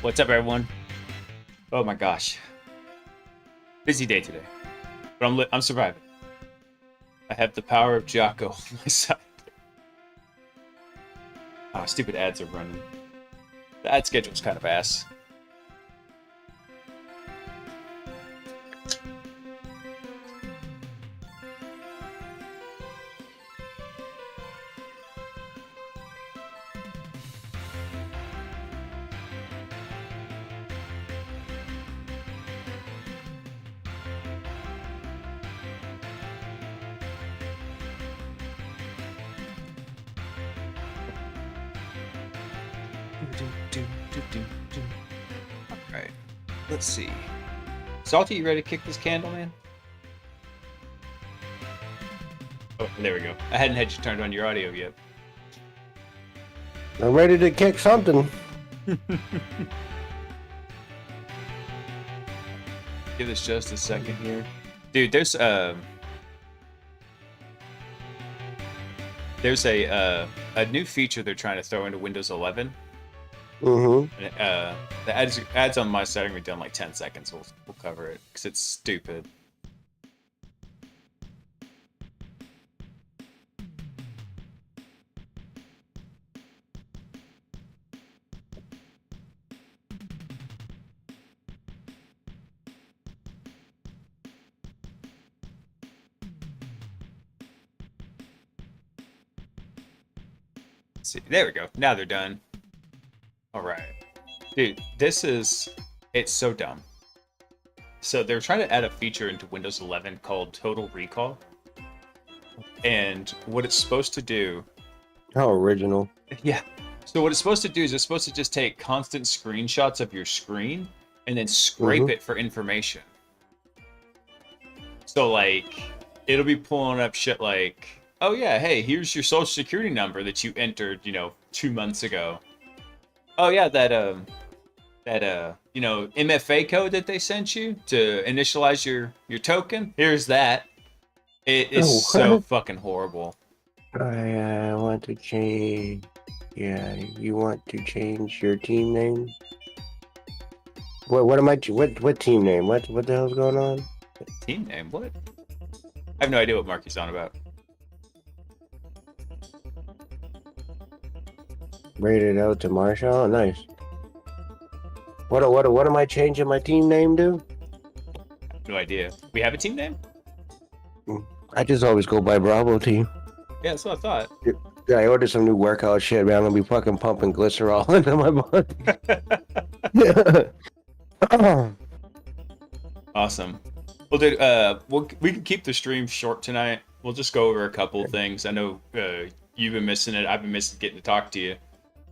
What's up, everyone? Oh my gosh, busy day today, but I'm surviving. I have the power of Jocko on my side. Ah, stupid ads are running. The ad schedule's kind of ass. Alright, let's see. Salty, you ready to kick this candle, man? Oh, there we go. I hadn't had you turned on your audio yet. I'm ready to kick something. Give this just a second here. Dude, there's a new feature they're trying to throw into Windows 11. Mm-hmm. And, the ads on my side are gonna be done in like 10 seconds. We'll cover it because it's stupid. Let's see, there we go. Now they're done. All right. Dude, it's so dumb. So they're trying to add a feature into Windows 11 called Total Recall. And what it's supposed to do... How original. Yeah. So what it's supposed to do is it's supposed to just take constant screenshots of your screen and then scrape it for information. So, like, it'll be pulling up shit like, oh yeah, hey, here's your social security number that you entered, 2 months ago. Oh yeah, that MFA code that they sent you to initialize your token. Here's that. It is so fucking horrible. I want to change. Yeah, you want to change your team name? What am I? What team name? What the hell's going on? Team name? What? I have no idea what Marky's on about. Rated out to Marshall. Nice. What am I changing my team name to? No idea. We have a team name? I just always go by Bravo Team. Yeah, that's what I thought. Yeah, I ordered some new workout shit, man. I'm gonna be fucking pumping glycerol into my body. Awesome. Well, dude, we can keep the stream short tonight. We'll just go over a couple of things. I know you've been missing it.Ve been missing getting to talk to you.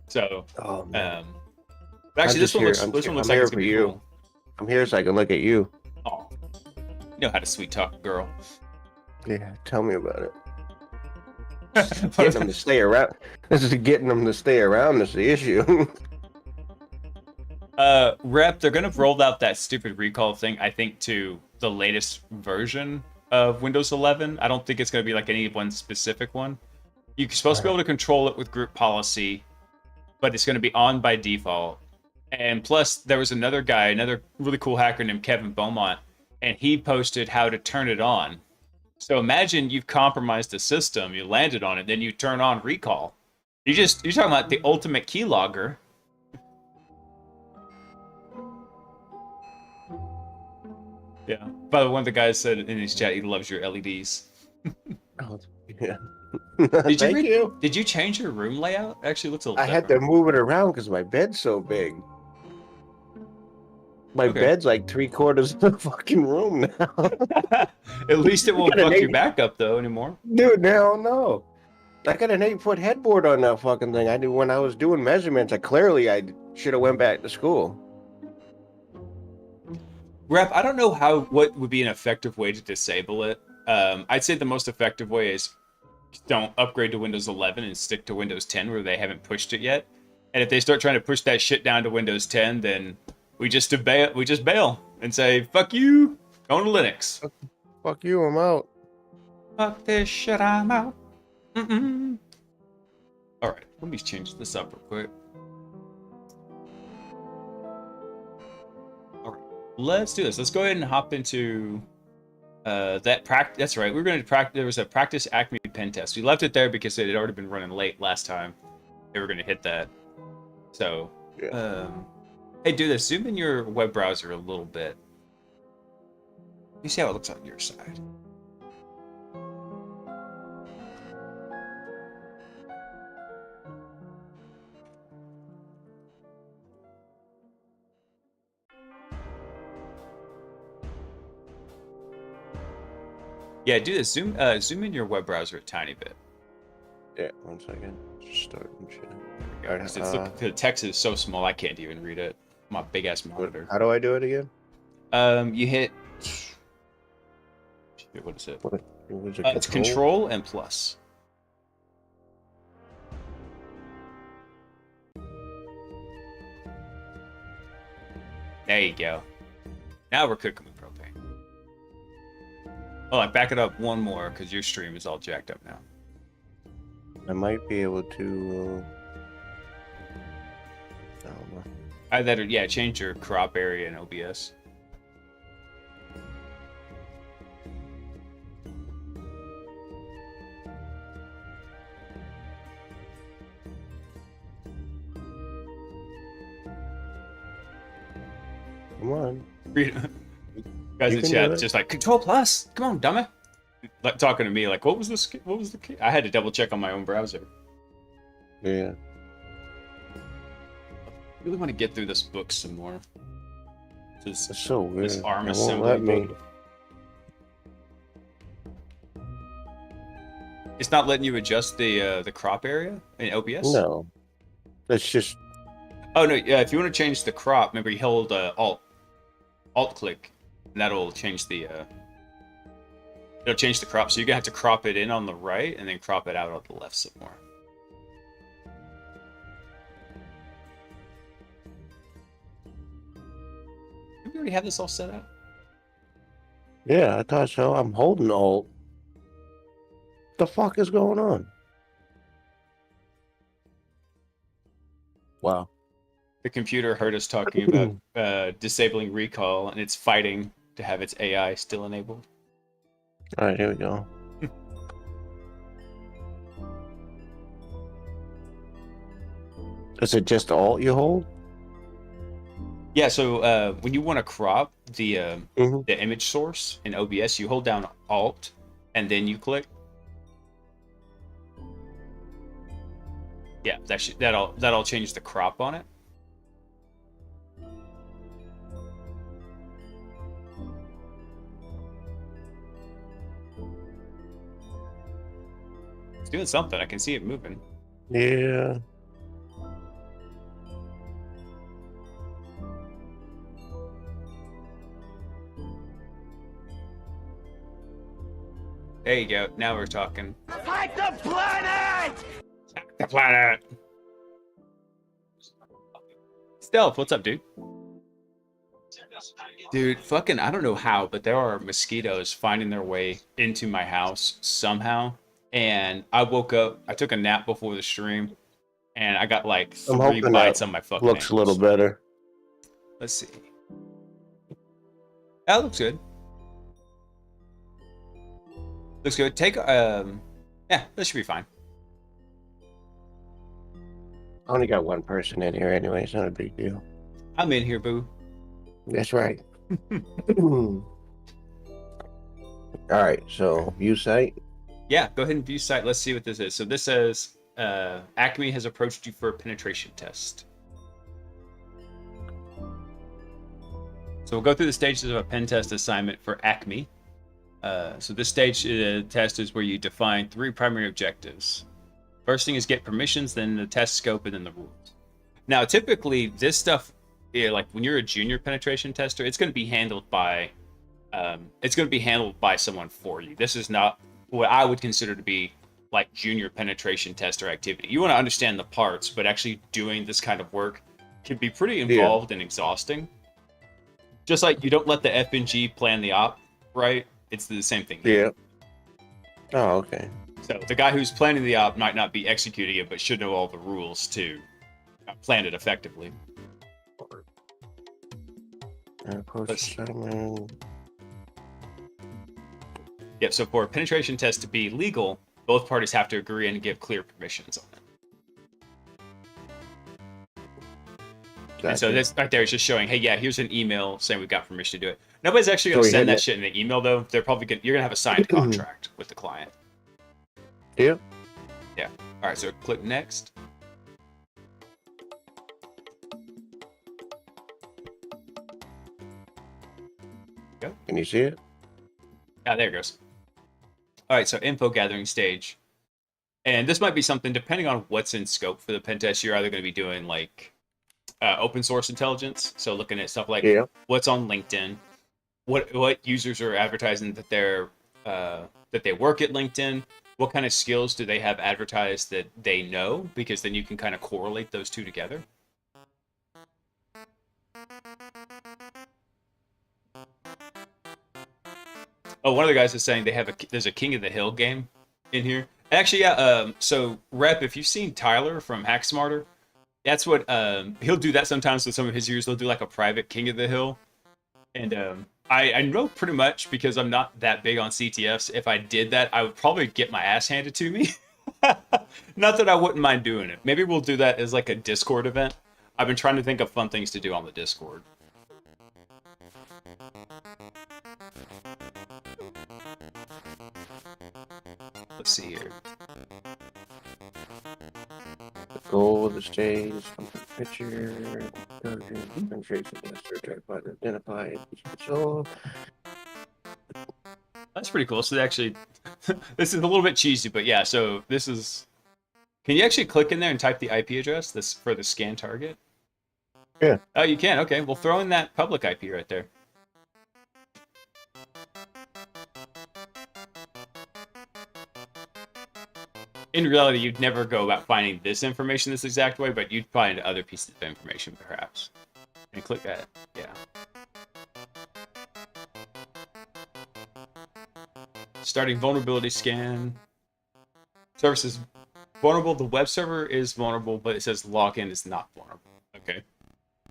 So, actually, this one looks like it's gonna be cool. I'm here so I can look at you. Oh, you know how to sweet talk a girl. Yeah, tell me about it. Getting them to stay around. This is getting them to stay around. Is the issue. Rep, they're gonna roll out that stupid recall thing, I think, to the latest version of Windows 11. I don't think it's gonna be like any one specific one. You're supposed to be able to control it with group policy, but it's gonna be on by default. And plus, there was another guy, another really cool hacker named Kevin Beaumont, and he posted how to turn it on. So imagine you've compromised the system, you landed on it, then you turn on recall. You're talking about the ultimate keylogger. Yeah. By the way, one of the guys said in his chat he loves your LEDs. Oh, yeah. Thank you. Did you change your room layout? It actually looks a little different. I had to move it around because my bed's so big. My bed's like 3/4 of the fucking room now. At least it won't fuck your back up though anymore. Dude, hell no. I got an 8-foot headboard on that fucking thing. I knew when I was doing measurements. I should have went back to school. Rep, I don't know what would be an effective way to disable it. I'd say the most effective way is don't upgrade to Windows 11 and stick to Windows 10 where they haven't pushed it yet. And if they start trying to push that shit down to Windows 10, then we just bail and say, fuck you, going to Linux. Fuck you, I'm out. Fuck this shit, I'm out. Alright, let me change this up real quick. let's do this. Let's go ahead and hop into that practice. That's right. We're going to practice. There was a practice Acme pen test. We left it there because it had already been running late last time. They were going to hit that. So, Yeah. hey, do this. Zoom in your web browser a little bit. Let me see how it looks on your side. Yeah, do this. Zoom in your web browser a tiny bit. Yeah. 1 second. Just starting shit. Yeah, 'cause the text is so small I can't even read it. My big ass monitor. How do I do it again? You hit. What is it? What was it? It's Control and plus. There you go. Now we're cooking with propane. Oh, I back it up one more because your stream is all jacked up now. I might be able to. I don't know. Either that or yeah, change your crop area in OBS. Come on. Guys You in can chat do it. just like Control plus. Come on, dummy. Like talking to me like, what was this? What was the key? I had to double check on my own browser. Yeah. I really want to get through this book some more. It's so weird. This arm It won't let assembly me. book. It's not letting you adjust the crop area in OBS. No. It's just. Oh no, yeah. If you want to change the crop, remember you hold Alt click, and that'll change the it'll change the crop. So you're gonna have to crop it in on the right and then crop it out on the left some more. Do we already have this all set up? Yeah, I thought so. I'm holding Alt. What the fuck is going on? Wow. The computer heard us talking about disabling recall, and it's fighting to have its AI still enabled. All right, here we go. Is it just Alt you hold? Yeah, so when you want to crop the Mhm. the image source in OBS, you hold down Alt and then you click. Yeah, that'll change the crop on it. It's doing something. I can see it moving. Yeah. There you go. Now we're talking. Attack the planet! Attack the planet. Stealth, what's up, dude? Dude, fucking, I don't know how, but there are mosquitoes finding their way into my house somehow. And I woke up, I took a nap before the stream, and I got like I'm 3 hoping bites that on my fucking looks a little ankles. better. Let's see. That looks good. Looks good. Take, yeah, that should be fine. I only got one person in here anyway. It's not a big deal. I'm in here, boo. That's right. All right, so view site. Yeah, go ahead and view site. Let's see what this is. So this says Acme has approached you for a penetration test. So we'll go through the stages of a pen test assignment for Acme. So this stage test is where you define 3 primary objectives. First thing is get permissions, then the test scope, and then the rules. Now, typically, this stuff, like when you're a junior penetration tester, it's going to be handled by someone for you. This is not what I would consider to be like junior penetration tester activity. You want to understand the parts, but actually doing this kind of work can be pretty involved and exhausting. Just like you don't let the FNG plan the op, right? It's the same thing. Yeah. Oh, okay. So the guy who's planning the op might not be executing it, but should know all the rules to plan it effectively. Post settlement. Yep, so for a penetration test to be legal, both parties have to agree and give clear permissions on it. And so this right there is just showing, hey, yeah, here's an email saying we've got permission to do it. Nobody's actually going to send that shit in an email, though. They're probably you're going to have a signed contract with the client. Yeah. Yeah. All right, so click next. Go. Can you see it? Ah, there it goes. All right, so info gathering stage. And this might be something, depending on what's in scope for the pen test, you're either going to be doing like open source intelligence. So looking at stuff like what's on LinkedIn, what users are advertising that that they work at LinkedIn, what kind of skills do they have advertised that they know, because then you can kind of correlate those two together. Oh, one of the guys is saying there's a King of the Hill game in here. Actually, yeah. So Rep, if you've seen Tyler from Hack Smarter, that's what he'll do that sometimes with some of his users. They'll do like a private King of the Hill, and I know pretty much because I'm not that big on CTFs. If I did that, I would probably get my ass handed to me. Not that I wouldn't mind doing it. Maybe we'll do that as like a Discord event. I've been trying to think of fun things to do on the Discord. Let's see here. The goal of the stage, picture, penetration test, identify so. That's pretty cool. So they actually, this is a little bit cheesy, but yeah. So this is. Can you actually click in there and type the IP address this for the scan target? Yeah. Oh, you can. Okay. Well, throw in that public IP right there. In reality, you'd never go about finding this information this exact way, but you'd find other pieces of information, perhaps. And click that. Yeah. Starting vulnerability scan. Service is vulnerable. The web server is vulnerable, but it says login is not vulnerable. Okay.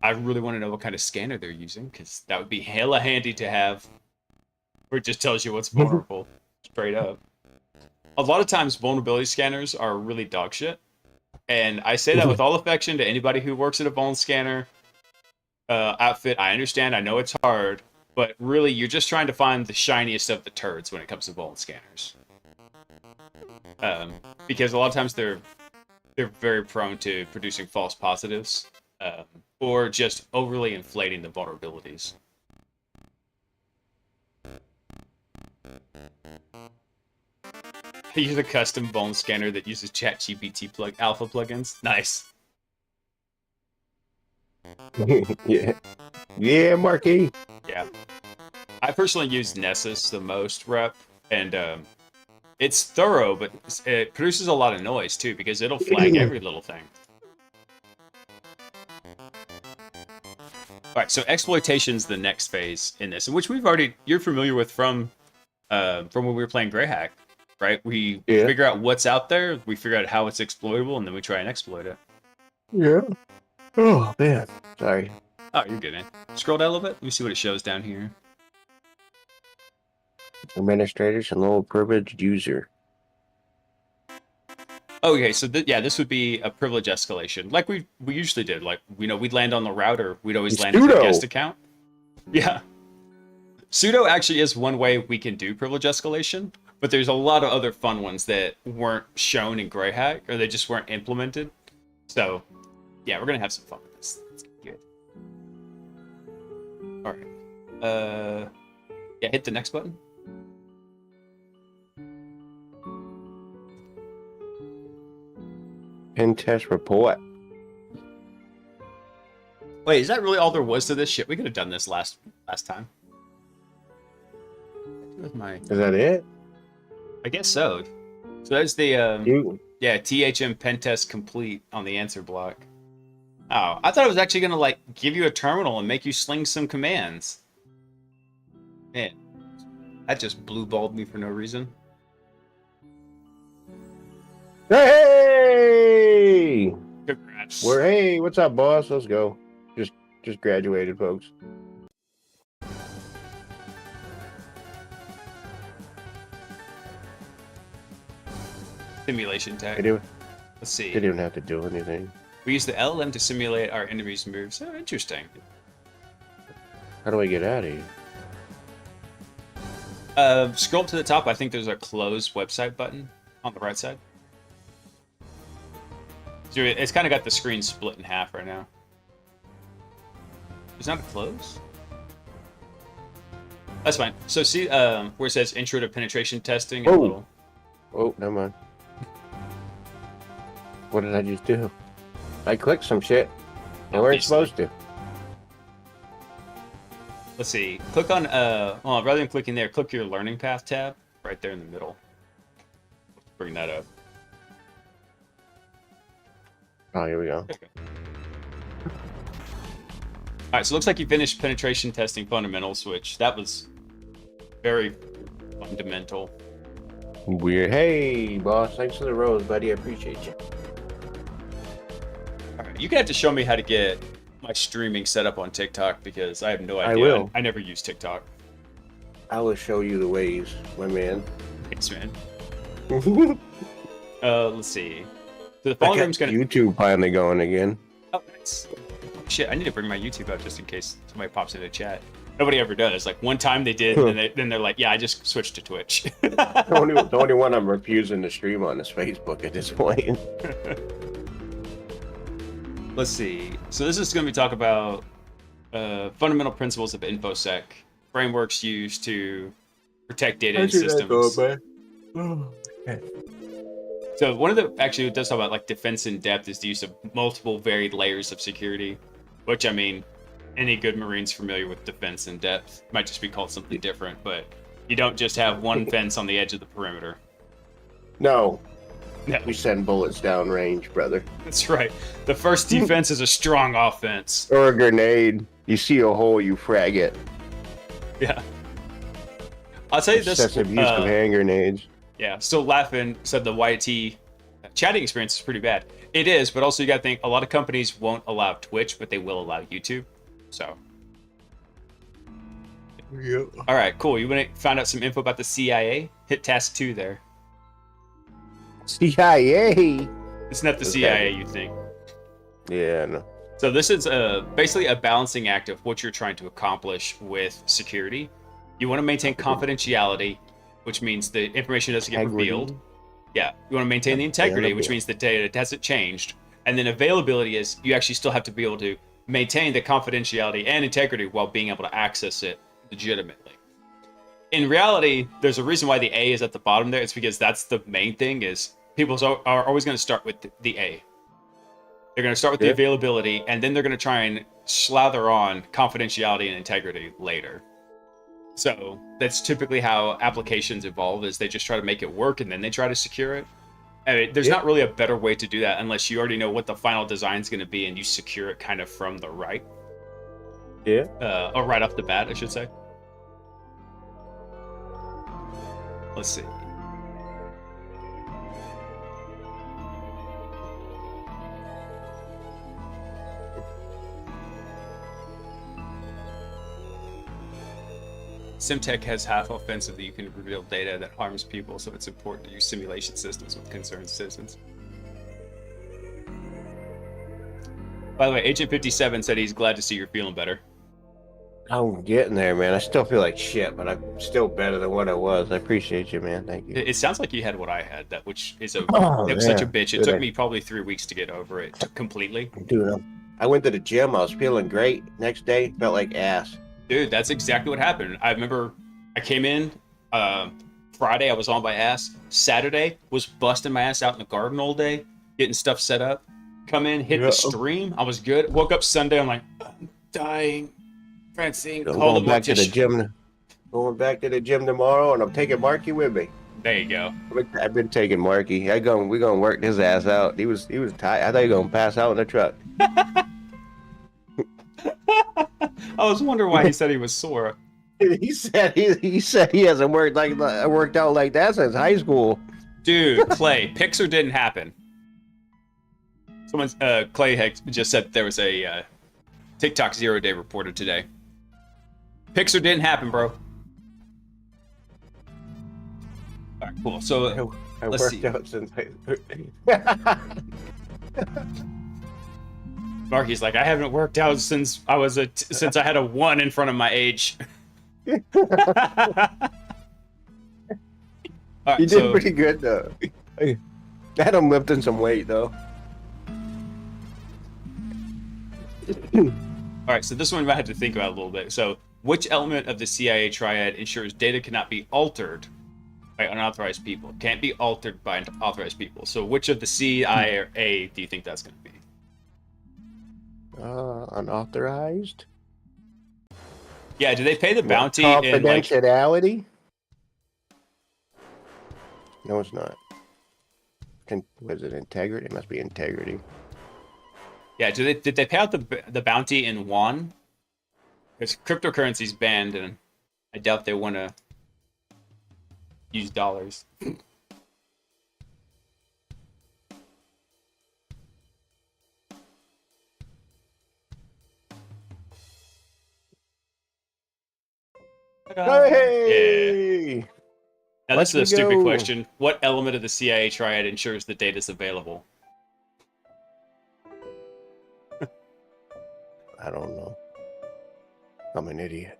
I really want to know what kind of scanner they're using, because that would be hella handy to have. Where it just tells you what's vulnerable. Straight up. A lot of times vulnerability scanners are really dog shit. And I say that with all affection to anybody who works at a vuln scanner outfit. I understand, I know it's hard, but really you're just trying to find the shiniest of the turds when it comes to vuln scanners. Because a lot of times they're very prone to producing false positives, or just overly inflating the vulnerabilities. Use a custom vuln scanner that uses ChatGPT alpha plugins. Nice. Yeah, Marky. Yeah. I personally use Nessus the most, Rep, and it's thorough, but it produces a lot of noise too, because it'll flag every little thing. Alright, so exploitation's the next phase in this, which you're familiar with from when we were playing Greyhack. Right? We figure out what's out there, we figure out how it's exploitable, and then we try and exploit it. Yeah. Oh, man. Sorry. Oh, you're good, man. Scroll down a little bit. Let me see what it shows down here. Administrators and low privileged user. Okay, so this would be a privilege escalation, like we usually did. Like, we'd land on the router. We'd always land as a guest account. Yeah. Sudo actually is one way we can do privilege escalation. But there's a lot of other fun ones that weren't shown in Greyhack, or they just weren't implemented. So, yeah, we're going to have some fun with this. That's good. All right. Yeah, hit the next button. Pen test report. Wait, is that really all there was to this shit? We could have done this last time. Is that it? I guess so. So that's the THM pen test complete on the answer block. Oh, I thought it was actually gonna like give you a terminal and make you sling some commands. Man, that just blue balled me for no reason. Hey! Congrats. Hey, what's up, boss? Let's go. Just graduated, folks. Simulation tech. They didn't, Let's see. they didn't have to do anything. We use the LLM to simulate our enemies' moves. Oh, interesting. How do I get out of here? Scroll to the top. I think there's a close website button on the right side. So it's kind of got the screen split in half right now. It's not a close? That's fine. So see where it says Intro to Penetration Testing? And Oh. little... Oh, never mind. What did I just do? I clicked some shit. I weren't Obviously. supposed to. Let's see. Click on, well, rather than clicking there, click your Learning Path tab right there in the middle. Bring that up. Oh, here we go. All right, so it looks like you finished penetration testing fundamentals, which that was very fundamental. Weird. Hey, boss. Thanks for the rose, buddy. I appreciate you. All right, you're gonna have to show me how to get my streaming set up on TikTok because I have no idea. I will. I never use TikTok. I will show you the ways, my man. Thanks, man. I Let's see. So the following got room's gonna. YouTube finally going again. Oh, nice. Shit, I need to bring my YouTube up just in case somebody pops into chat. Nobody ever does. Like one time they did, and then they're like, "Yeah, I just switched to Twitch." The only one I'm refusing to stream on is Facebook at this point. Let's see. So this is going to be talk about fundamental principles of InfoSec, frameworks used to protect data in systems. So one of the actually it does talk about like defense in depth is the use of multiple varied layers of security, which I mean, any good Marine's familiar with defense in depth. It might just be called something different, but you don't just have one fence on the edge of the perimeter. No, No, we send bullets down range, brother. that's right. The first defense is a strong offense. Or a grenade. You see a hole, you frag it. Yeah. I'll tell you this. Excessive use of hand grenades. Yeah, still laughing. Said the YT chatting experience is pretty bad. It is, but also you got to think a lot of companies won't allow Twitch, but they will allow YouTube. So, Yep. all right, cool. You want to find out some info about the CIA? Hit task 2 there. CIA. It's not the Okay. CIA you think. Yeah, no. So this is basically a balancing act of what you're trying to accomplish with security. You want to maintain confidentiality, which means the information doesn't get Integrity. revealed. Yeah, you want to maintain the integrity, which means the data hasn't changed. And then availability is you actually still have to be able to maintain the confidentiality and integrity while being able to access it legitimately. In reality, there's a reason why the A is at the bottom there. It's because that's the main thing is people are always going to start with the A. They're going to start with the Yeah. availability, and then they're going to try and slather on confidentiality and integrity later. So that's typically how applications evolve is they just try to make it work and then they try to secure it. I mean, there's Yeah. not really a better way to do that unless you already know what the final design is going to be and you secure it kind of from the right. Yeah. Or right off the bat, I should say. Let's see. Simtech has half offensive that you can reveal data that harms people, so it's important to use simulation systems with concerned citizens. By the way, Agent 57 said he's glad to see you're feeling better. I'm getting there, man. I still feel like shit, but I'm still better than what I was. I appreciate you, man. Thank you. It sounds like you had what I had, that which is a Oh, it was such a yeah. bitch. It Did took I? me probably 3 weeks to get over it completely. Dude, I went to the gym. I was feeling great. Next day, felt like ass. Dude, that's exactly what happened. I remember I came in Friday, I was on my ass. Saturday was busting my ass out in the garden all day, getting stuff set up. Come in, hit Yeah. the stream. I was good. Woke up Sunday. I'm like, I'm dying. Francine, I'm call the going back to the mortician. gym. Going back to the gym tomorrow, and I'm taking Marky with me. There you go. I've been taking Marky. We're gonna work his ass out. He was tired. I thought he was gonna pass out in the truck. I was wondering why he said he was sore. He said he hasn't worked out like that since high school. Dude, Clay, Pixar didn't happen. Clay had just said there was a TikTok 0-day reported today. Pixar didn't happen, bro. All right, cool. So I Let's worked see. out since Marky's like, I haven't worked out since I was since I had a 1 in front of my age. All right, You did so pretty good though. I had him lifting some weight though. all right, so this one I had to think about a little bit. So, which element of the CIA triad ensures data cannot be altered by unauthorized people? Can't be altered by unauthorized people. So, which of the C, I, or A do you think that's going to be? Unauthorized. Yeah, do they pay the bounty What, in like? confidentiality? No, it's not. Was it integrity? It must be integrity. Yeah, did they pay out the bounty in won? Because cryptocurrency's banned, and I doubt they want to use dollars. Hey! Now, this is a Let's stupid go. question. What element of the CIA triad ensures the data is available? I don't know. I'm an idiot.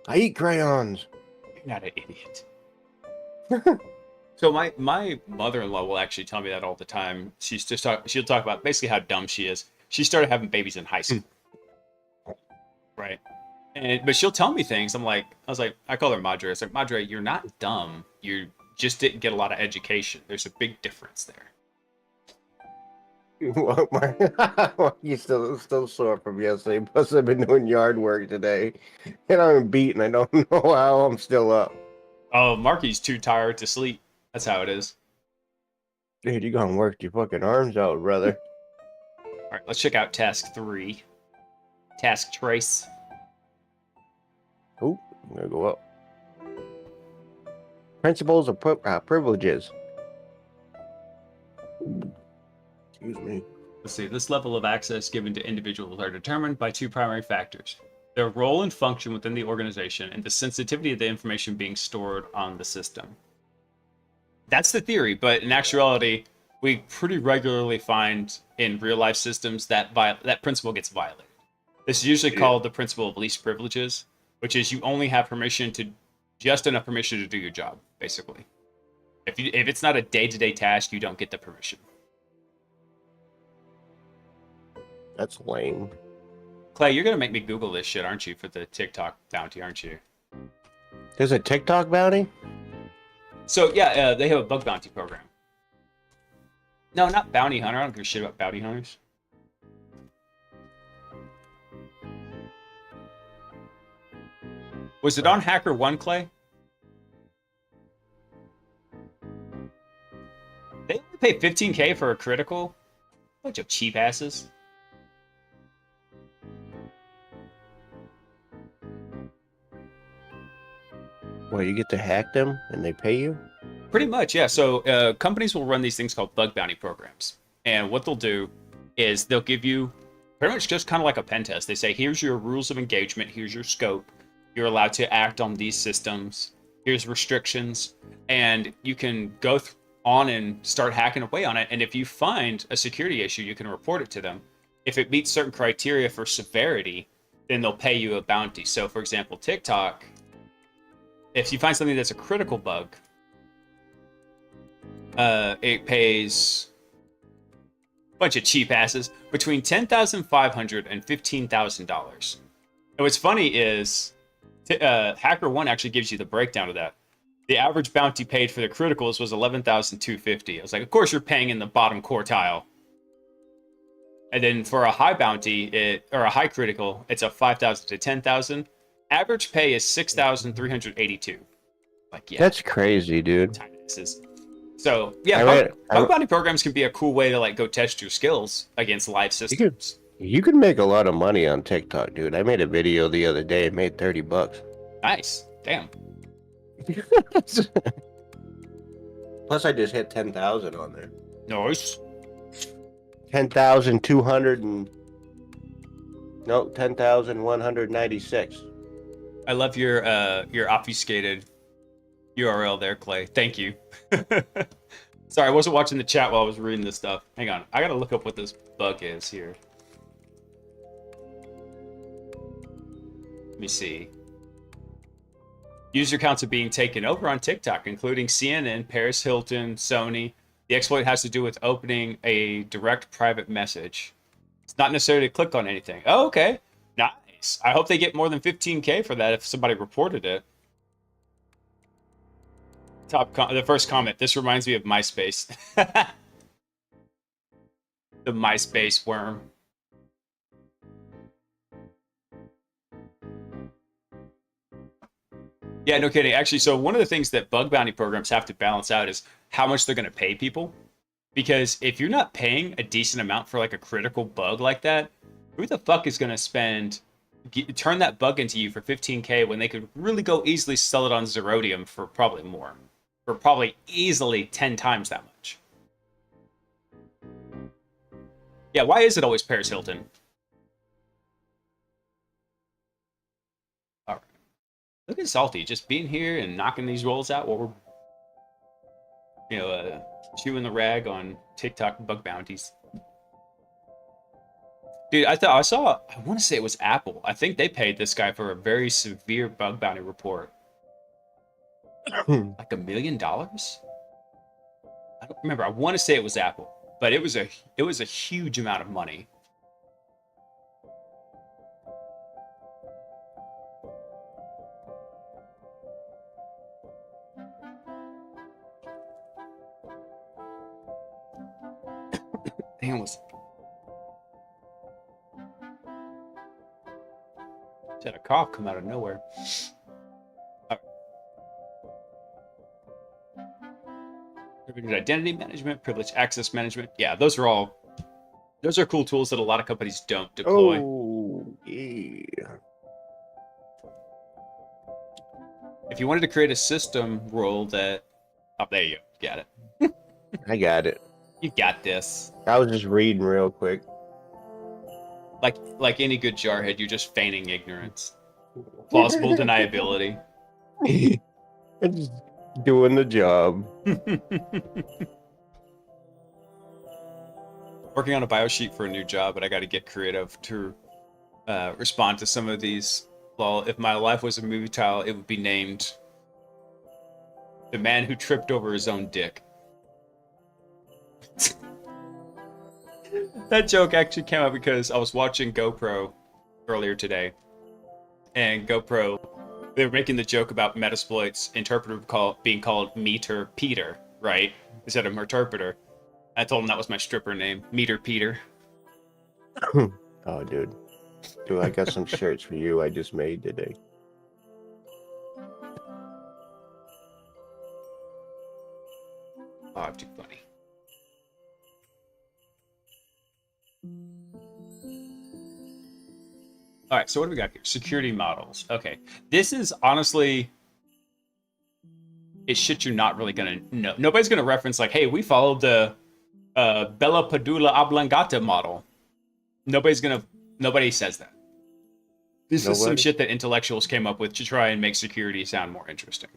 I eat crayons. You're not an idiot. So my mother-in-law will actually tell me that all the time. She'll talk about basically how dumb she is. She started having babies in high school, right? But she'll tell me things. I call her Madre. It's like, Madre, you're not dumb. You just didn't get a lot of education. There's a big difference there. You still sore from yesterday. Plus, I've been doing yard work today, and I'm beat, and I don't know how I'm still up. Oh, Marky's too tired to sleep. That's how it is. Dude, you gonna work your fucking arms out, brother. All right, let's check out task 3. Task trace. Oop, I'm gonna go up. Principles of privileges. Excuse me. Let's see. This level of access given to individuals are determined by 2 primary factors: their role and function within the organization, and the sensitivity of the information being stored on the system. That's the theory, but in actuality, we pretty regularly find in real life systems that that principle gets violated. This is usually called the principle of least privileges, which is you only have just enough permission to do your job, basically. If it's not a day-to-day task, you don't get the permission. That's lame. Clay, you're gonna make me Google this shit, aren't you, for the TikTok bounty, aren't you? There's a TikTok bounty? So yeah, they have a bug bounty program. No, not bounty hunter. I don't give a shit about bounty hunters. Was it on HackerOne, Clay? They only pay $15K for a critical. Bunch of cheap asses. Well, you get to hack them and they pay you? Pretty much, yeah. So companies will run these things called bug bounty programs. And what they'll do is they'll give you pretty much just kind of like a pen test. They say, here's your rules of engagement. Here's your scope. You're allowed to act on these systems. Here's restrictions. And you can go on and start hacking away on it. And if you find a security issue, you can report it to them. If it meets certain criteria for severity, then they'll pay you a bounty. So, for example, TikTok, if you find something that's a critical bug, it pays a bunch of cheap asses between $10,500 and $15,000. And what's funny is HackerOne actually gives you the breakdown of that. The average bounty paid for the criticals was $11,250. I was like, of course you're paying in the bottom quartile. And then for a high bounty, or a high critical, it's a $5,000 to $10,000. Average pay is $6,382. Like, yeah, That's crazy, dude. tiny this is. So yeah, I bug bounty programs can be a cool way to like go test your skills against live systems. You can make a lot of money on TikTok, dude. I made a video the other day and made $30. Nice, damn. Plus, I just hit 10,000 on there. Nice. 10,200 and no, 10,196. I love your obfuscated URL there, Clay. Thank you. Sorry, I wasn't watching the chat while I was reading this stuff. Hang on. I gotta look up what this bug is here. Let me see. User accounts are being taken over on TikTok, including CNN, Paris Hilton, Sony. The exploit has to do with opening a direct private message. It's not necessarily to click on anything. Oh, okay. Nice. I hope they get more than 15K for that if somebody reported it. The first comment. This reminds me of MySpace. The MySpace worm. Yeah, no kidding. Actually, so one of the things that bug bounty programs have to balance out is how much they're going to pay people. Because if you're not paying a decent amount for like a critical bug like that, who the fuck is going to turn that bug into you for 15K when they could really go easily sell it on Zerodium for probably more? For probably easily 10 times that much. Yeah, why is it always Paris Hilton? All right. Look at Salty just being here and knocking these rolls out while we're, chewing the rag on TikTok bug bounties. Dude, I want to say it was Apple. I think they paid this guy for a very severe bug bounty report. Like $1 million? I don't remember. I want to say it was Apple, but it was a huge amount of money. Damn, had a cough come out of nowhere. Privileged identity management, privileged access management. Yeah, those are cool tools that a lot of companies don't deploy. Oh, yeah. If you wanted to create a system role that... Oh, there you go. Got it. I got it. You got this. I was just reading real quick. Like any good jarhead, you're just feigning ignorance. Plausible deniability. I'm just doing the job. Working on a bio sheet for a new job, but I got to get creative to respond to some of these. Well, if my life was a movie title, it would be named "The Man Who Tripped Over His Own Dick." That joke actually came out because I was watching GoPro earlier today, and GoPro, they were making the joke about Metasploit's interpreter being called Meter Peter, right? Instead of interpreter. I told him that was my stripper name, Meter Peter. Oh, dude. Dude, I got some shirts for you I just made today. Oh, too funny. All right, so what do we got here? Security models. Okay, this is honestly, it's shit you're not really gonna know. Nobody's gonna reference like, hey, we followed the Bella Padula Oblongata model. Nobody says that. This is some shit that intellectuals came up with to try and make security sound more interesting.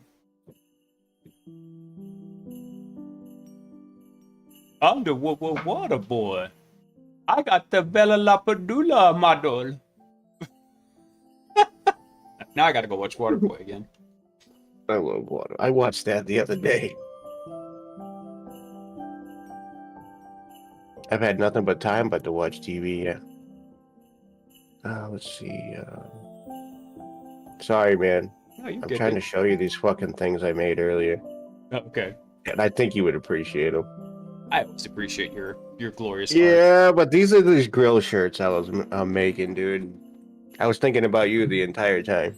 I'm the water boy. I got the Bella Padula model. Now I gotta go watch Waterboy again. I love water. I watched that the other day. I've had nothing but time but to watch TV, yeah. Let's see. Sorry, man. No, you're I'm good, trying dude. to show you these fucking things I made earlier. Oh, okay. And I think you would appreciate them. I always appreciate your glorious art. Yeah, but these are these grill shirts I'm making, dude. I was thinking about you the entire time.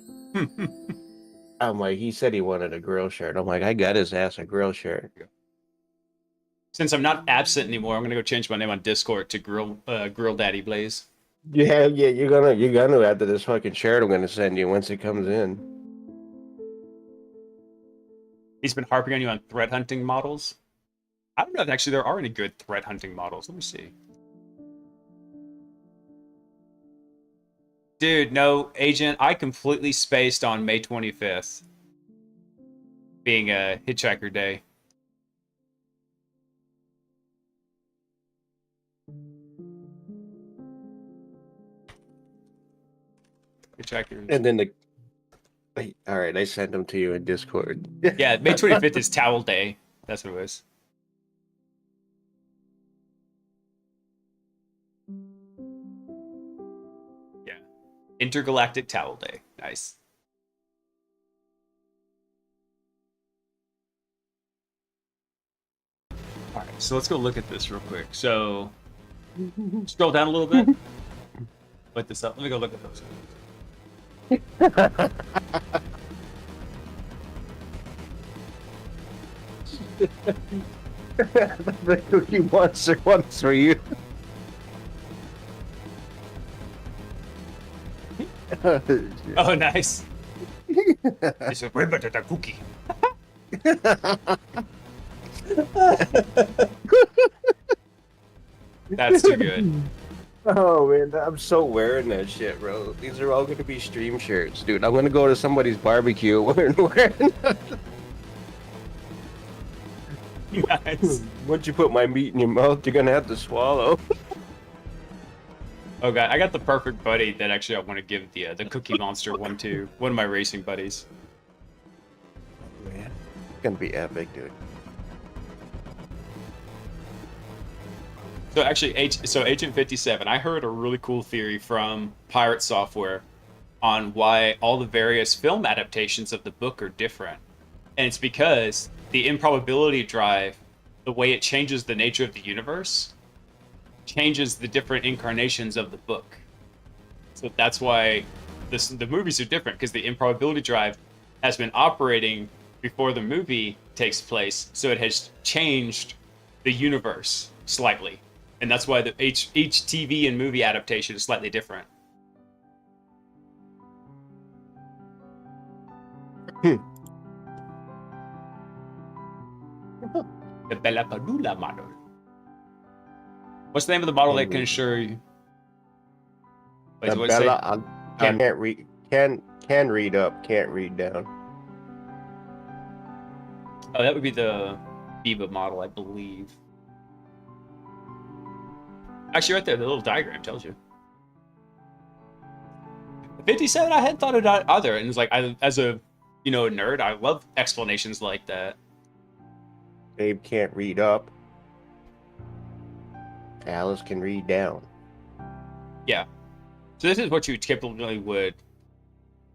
I'm like, he said he wanted a grill shirt. I'm like, I got his ass a grill shirt. Since I'm not absent anymore, I'm gonna go change my name on Discord to Grill Daddy Blaze. Yeah, you're gonna after this fucking shirt I'm gonna send you once it comes in. He's been harping on you on threat hunting models. I don't know if actually there are any good threat hunting models. Let me see. Dude, no, Agent, I completely spaced on May 25th. being a Hitchhiker Day. Hitchhikers. And then all right, I sent them to you in Discord. Yeah, May 25th is Towel Day. That's what it was. Yeah. Intergalactic Towel Day. Nice. All right, so let's go look at this real quick. So, scroll down a little bit. Put this up. Let me go look at those. The Cookie Monster one's for you. Oh, nice. It's a ribbon to the cookie. That's too good. Oh man, I'm so wearing that shit, bro. These are all gonna be stream shirts, dude. I'm gonna go to somebody's barbecue wearing. Nice. Once you put my meat in your mouth, you're gonna have to swallow. Oh god, I got the perfect buddy that actually I want to give the Cookie Monster one to. One of my racing buddies. Man, it's gonna be epic, dude. So actually, Agent 57, I heard a really cool theory from Pirate Software on why all the various film adaptations of the book are different. And it's because the improbability drive, the way it changes the nature of the universe, changes the different incarnations of the book. So that's why the movies are different, because the improbability drive has been operating before the movie takes place, so it has changed the universe slightly. And that's why each TV and movie adaptation is slightly different. The Bella Padula model. What's the name of the model that can assure you? Wait, The what did it say? Bella, can't read. Can read up, can't read down. Oh, that would be the Biba model, I believe. Actually, right there, the little diagram tells you. 57, I hadn't thought of that either, and it's like, as a nerd, I love explanations like that. Abe can't read up. Alice can read down. Yeah. So this is what you typically would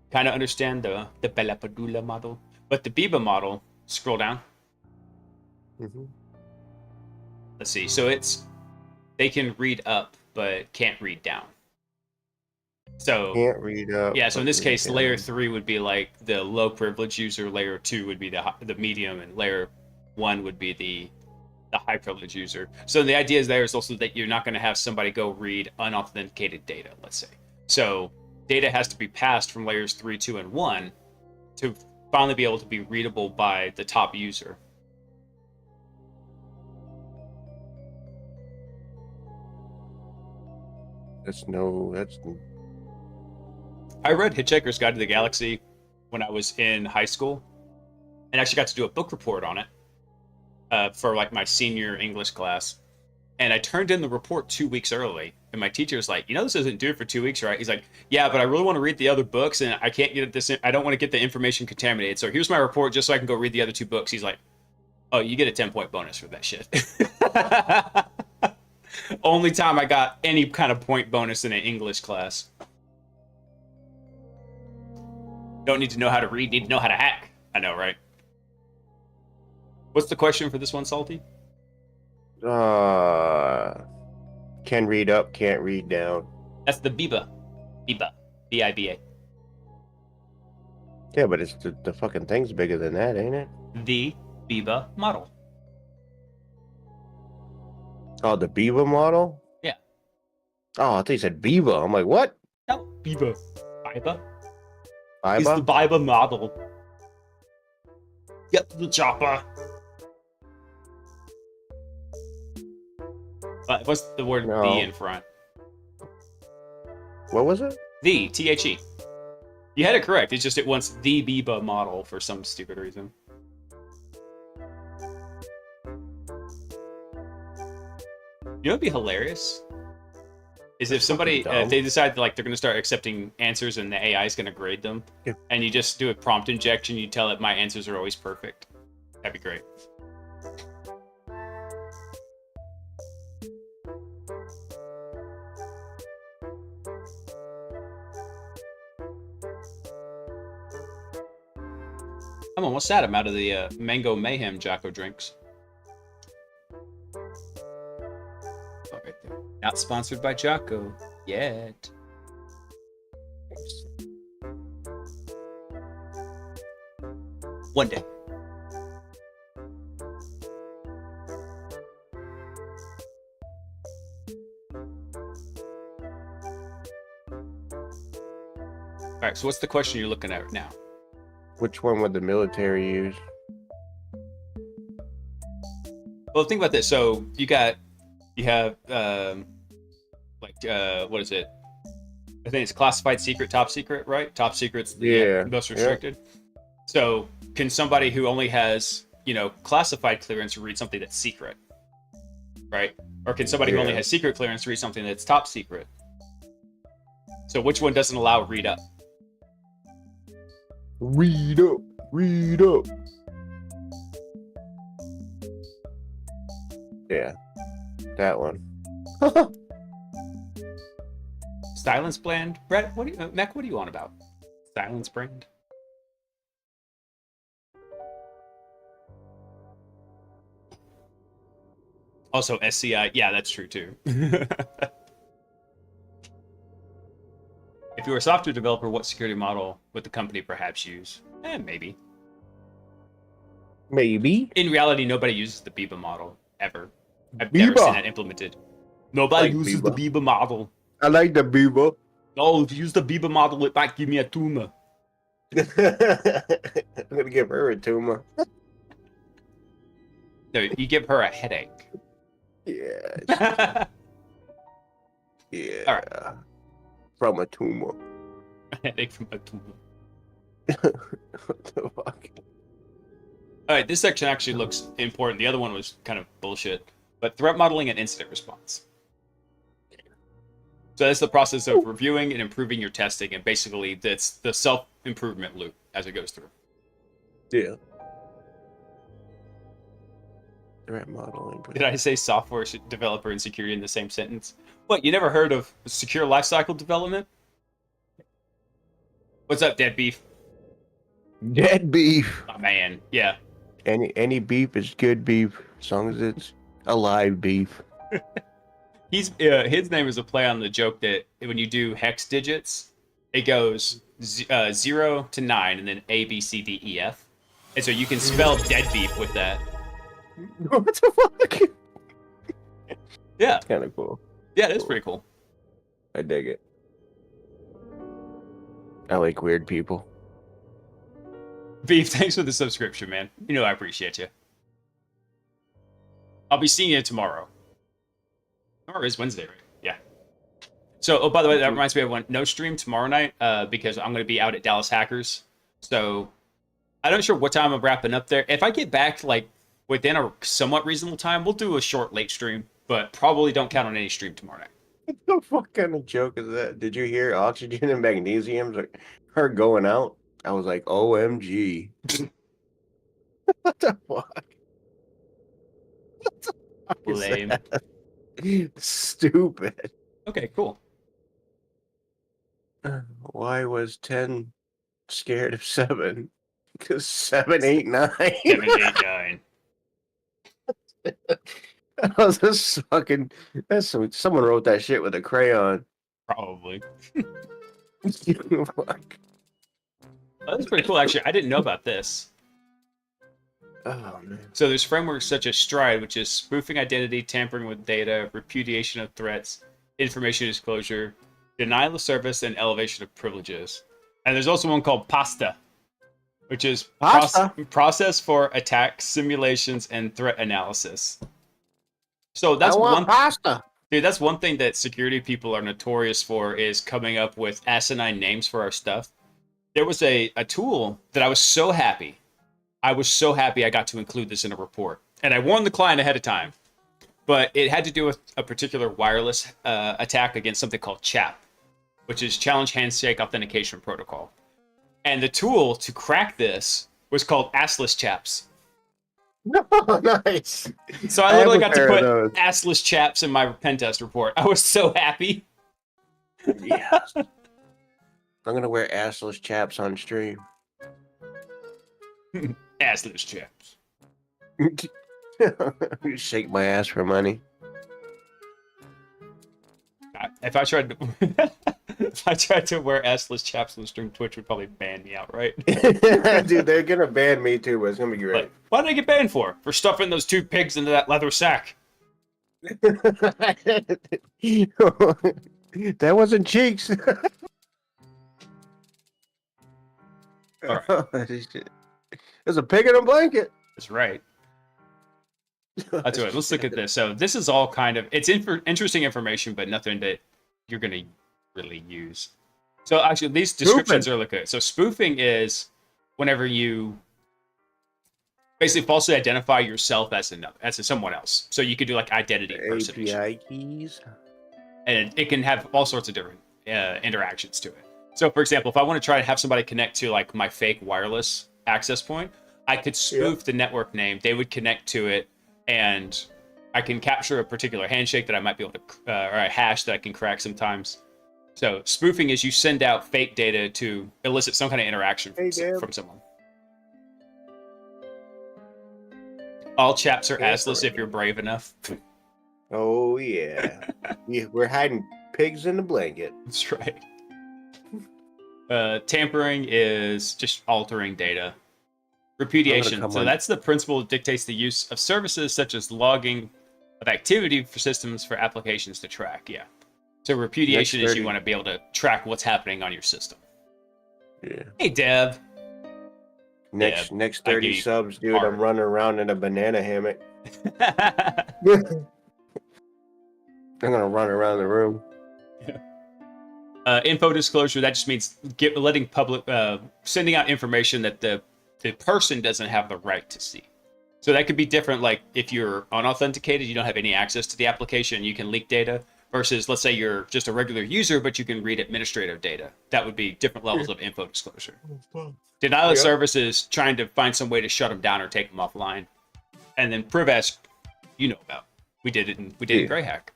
kind of understand the Bella Padula model, but the Biba model. Scroll down. Mm-hmm. Let's see. So they can read up, but can't read down. So Can't read up. yeah. So in this but read case, down. layer 3 would be like the low privilege user. Layer 2 would be the medium, and layer 1 would be the high privilege user. So the idea is also that you're not going to have somebody go read unauthenticated data. Let's say. So data has to be passed from layers 3, 2, and 1 to finally be able to be readable by the top user. That's I read Hitchhiker's Guide to the Galaxy when I was in high school, and actually got to do a book report on it for like my senior English class. And I turned in the report 2 weeks early, and my teacher was like, "This isn't due for 2 weeks, right?" He's like, "Yeah, but I really want to read the other books, and I can't get this. I don't want to get the information contaminated. So here's my report, just so I can go read the other 2 books." He's like, "Oh, you get a 10-point bonus for that shit." Only time I got any kind of point bonus in an English class. Don't need to know how to read, need to know how to hack. I know, right? What's the question for this one, Salty? Can read up, can't read down. That's the Biba. Biba. B-I-B-A. Yeah, but it's the fucking thing's bigger than that, ain't it? The Biba model. Oh, the Beaver model? Yeah. Oh, I thought you said Beaver. I'm like, what? No, Biba. Biba? He's the Biba? Biba model. Get the chopper. What's the word No. the in front? What was it? The, T-H-E. You had it correct. It's just it wants the Biba model for some stupid reason. You know what'd be hilarious? Is if That's somebody, fucking dumb. if they decide like they're going to start accepting answers and the AI is going to grade them, Yeah. and you just do a prompt injection, you tell it my answers are always perfect. That'd be great. I'm almost sad I'm out of the Mango Mayhem Jocko drinks. Oh, right there. Not sponsored by Jocko yet. One day. All right, so what's the question you're looking at right now? Which one would the military use? Well, think about this. So you have what is it? I think it's classified secret, top secret, right? Top secret's the Yeah. most restricted. So can somebody who only has, classified clearance read something that's secret? Right? Or can somebody who only Yeah. has secret clearance read something that's top secret? So which one doesn't allow read up? Read up, read up. Yeah, that one. Silence brand? Brett, Mac, what do you on about? Silence brand? Also SCI, yeah, that's true too. If you were a software developer, what security model would the company perhaps use? Maybe. Maybe. In reality, nobody uses the Biba model ever. I've never seen Biba. that implemented. Nobody Like uses Biba. the Biba model. I like the Biba. Oh, if you use the Biba model, it might give me a tumor. I'm gonna give her a tumor. No, you give her a headache. Yeah, yeah. All right. From a tumor. Headache from a tumor. What the fuck? All right, this section actually looks important. The other one was kind of bullshit. But threat modeling and incident response. So that's the process of reviewing and improving your testing, and basically that's the self-improvement loop as it goes through. Yeah. Threat modeling. Did I say software developer and security in the same sentence? What, you never heard of secure lifecycle development? What's up, Dead Beef? Dead beef. Oh, man, yeah. Any beef is good beef, as long as it's alive beef. His name is a play on the joke that when you do hex digits, it goes 0 to 9 and then A, B, C, D, E, F. And so you can spell dead beef with that. What the fuck? Yeah, It's kind of cool. yeah, that's pretty cool. I dig it. I like weird people. Beef, thanks for the subscription, man. You know I appreciate you. I'll be seeing you tomorrow. Tomorrow is Wednesday, right? Yeah. So, oh, by the way, that reminds me of one. No stream tomorrow night because I'm going to be out at Dallas Hackers. So, I'm not sure what time I'm wrapping up there. If I get back, like, within a somewhat reasonable time, we'll do a short late stream, but probably don't count on any stream tomorrow night. What the fuck kind of joke is that? Did you hear oxygen and magnesium are going out? I was like, OMG. What the fuck? What the fuck is Lame. that? Stupid. Okay, cool. Why was 10 scared of 7? Because 7, 8, 9. 7, 8, 9. That was just fucking. Someone wrote that shit with a crayon. Probably. Fuck. Oh, that's pretty cool, actually. I didn't know about this. Oh man. So there's frameworks such as STRIDE, which is spoofing identity, tampering with data, repudiation of threats, information disclosure, denial of service, and elevation of privileges. And there's also one called PASTA, which is PASTA? process for attack simulations and threat analysis. So that's I want one pasta. dude. That's one thing that security people are notorious for is coming up with asinine names for our stuff. There was a tool that I was so happy I got to include this in a report. And I warned the client ahead of time. but it had to do with a particular wireless attack against something called CHAP, which is Challenge Handshake Authentication Protocol. And the tool to crack this was called assless chaps. Oh, nice. So I I have literally a got to pair of put those. assless chaps in my pen test report. I was so happy. Yes. I'm gonna wear assless chaps on stream. Assless chaps. Shake my ass for money. If I tried to, if I tried to wear assless chaps on stream, Twitch would probably ban me outright. Dude, they're gonna ban me too, but it's gonna be great. Like, what did I get banned for? For stuffing those 2 pigs into that leather sack. That wasn't cheeks. There's a pig in a blanket. That's right. That's right. Let's look at this. So this is all kind of it's interesting information, but nothing that you're gonna really use. So actually, these descriptions are good. So spoofing is whenever you basically falsely identify yourself as someone else. So you could do like identity impersonation, API keys. and it can have all sorts of different interactions to it. So for example, if I want to try to have somebody connect to like my fake wireless access point, I could spoof the network name. They would connect to it, and I can capture a particular handshake that I might be able to, or a hash that I can crack sometimes. So spoofing is you send out fake data to elicit some kind of interaction from someone. All chaps are assless if you're brave enough. Oh yeah. We're hiding pigs in the blanket. That's right. Tampering is just altering data. Repudiation. So that's the principle that dictates the use of services such as logging of activity for systems for applications to track. Yeah. So repudiation is you want to be able to track what's happening on your system. Yeah. Hey, Dev. Next 30 subs, dude. hard. I'm running around in a banana hammock. I'm gonna run around the room. Info disclosure, that just means letting public sending out information that the person doesn't have the right to see. So that could be different, like if you're unauthenticated, you don't have any access to the application, you can leak data, versus let's say you're just a regular user but you can read administrative data. That would be different levels of info disclosure. Denial of service is trying to find some way to shut them down or take them offline. And then Privask, you know about. We did it in Greyhack.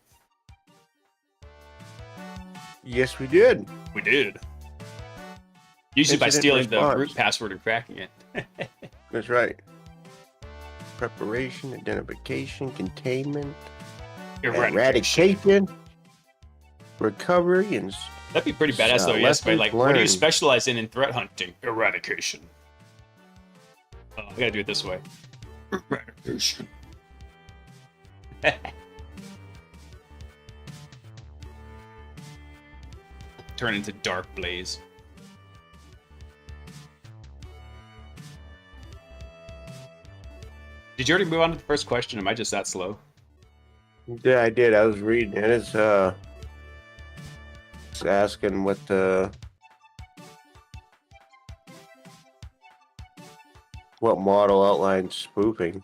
Yes, we did. We did. Usually by Incident stealing the response. root password and cracking it. That's right. Preparation, identification, containment, eradication, recovery, and That'd be pretty badass though, yes, but like, what do you learned. specialize in threat hunting? Eradication. Oh, I gotta do it this way. Eradication. Turn into Dark Blaze. Did you already move on to the first question? Am I just that slow? Yeah, I did. I was reading it. It's asking what model outlines spoofing.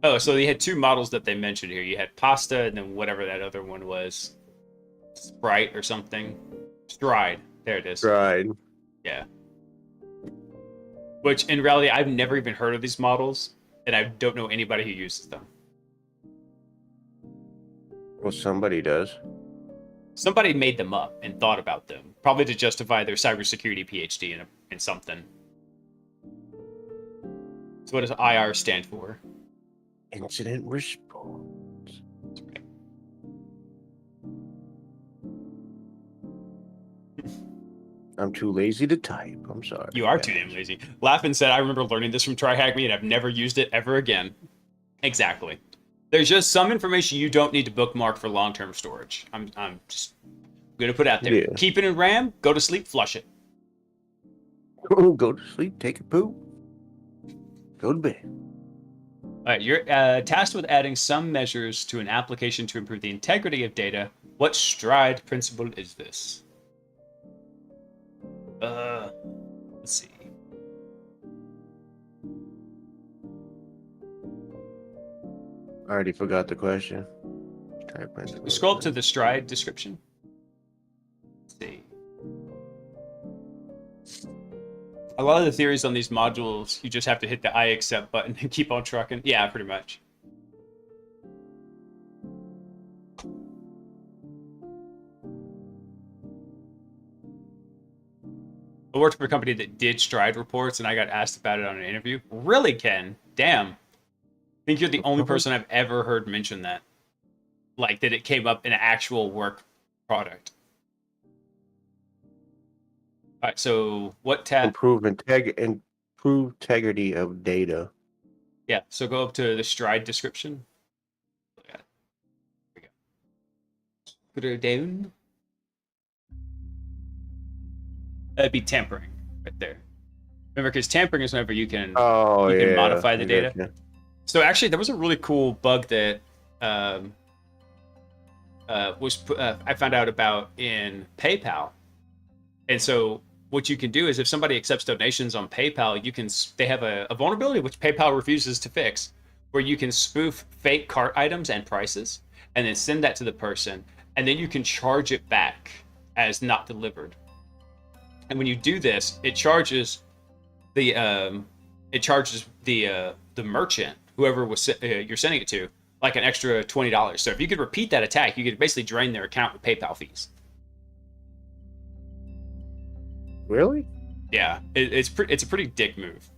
Oh, so they had 2 models that they mentioned here. You had Pasta and then whatever that other one was. Sprite or something. Stride. There it is. Right. Yeah. Which, in reality, I've never even heard of these models, and I don't know anybody who uses them. Well, somebody does. Somebody made them up and thought about them, probably to justify their cybersecurity PhD in something. So what does IR stand for? Incident response. I'm too lazy to type. I'm sorry. You are too damn lazy. Laughin said, I remember learning this from TryHackMe and I've never used it ever again. Exactly. There's just some information you don't need to bookmark for long-term storage. I'm just going to put it out there. Yeah. Keep it in RAM, go to sleep, flush it. Go to sleep, take a poop, go to bed. All right, you're tasked with adding some measures to an application to improve the integrity of data. What stride principle is this? Let's see. I already forgot the question. Type in Scroll up to the Stride description. Let's see. A lot of the theories on these modules, you just have to hit the I accept button and keep on trucking. Yeah, pretty much. I worked for a company that did Stride reports, and I got asked about it on an interview. Really, Ken? Damn. I think you're the only person I've ever heard mention that. Like, that it came up in an actual work product. All right, so what tab? improve integrity of data. Yeah, so go up to the Stride description. There we go. Put it down. That'd be tampering right there. Remember, because tampering is whenever you can you can modify the I data. gotcha. So actually, there was a really cool bug that I found out about in PayPal. And so what you can do is if somebody accepts donations on PayPal, they have a vulnerability which PayPal refuses to fix, where you can spoof fake cart items and prices and then send that to the person, and then you can charge it back as not delivered. And when you do this, it charges the merchant, whoever you're sending it to, like an extra $20. So if you could repeat that attack, you could basically drain their account with PayPal fees. Really? Yeah, it's a pretty dick move.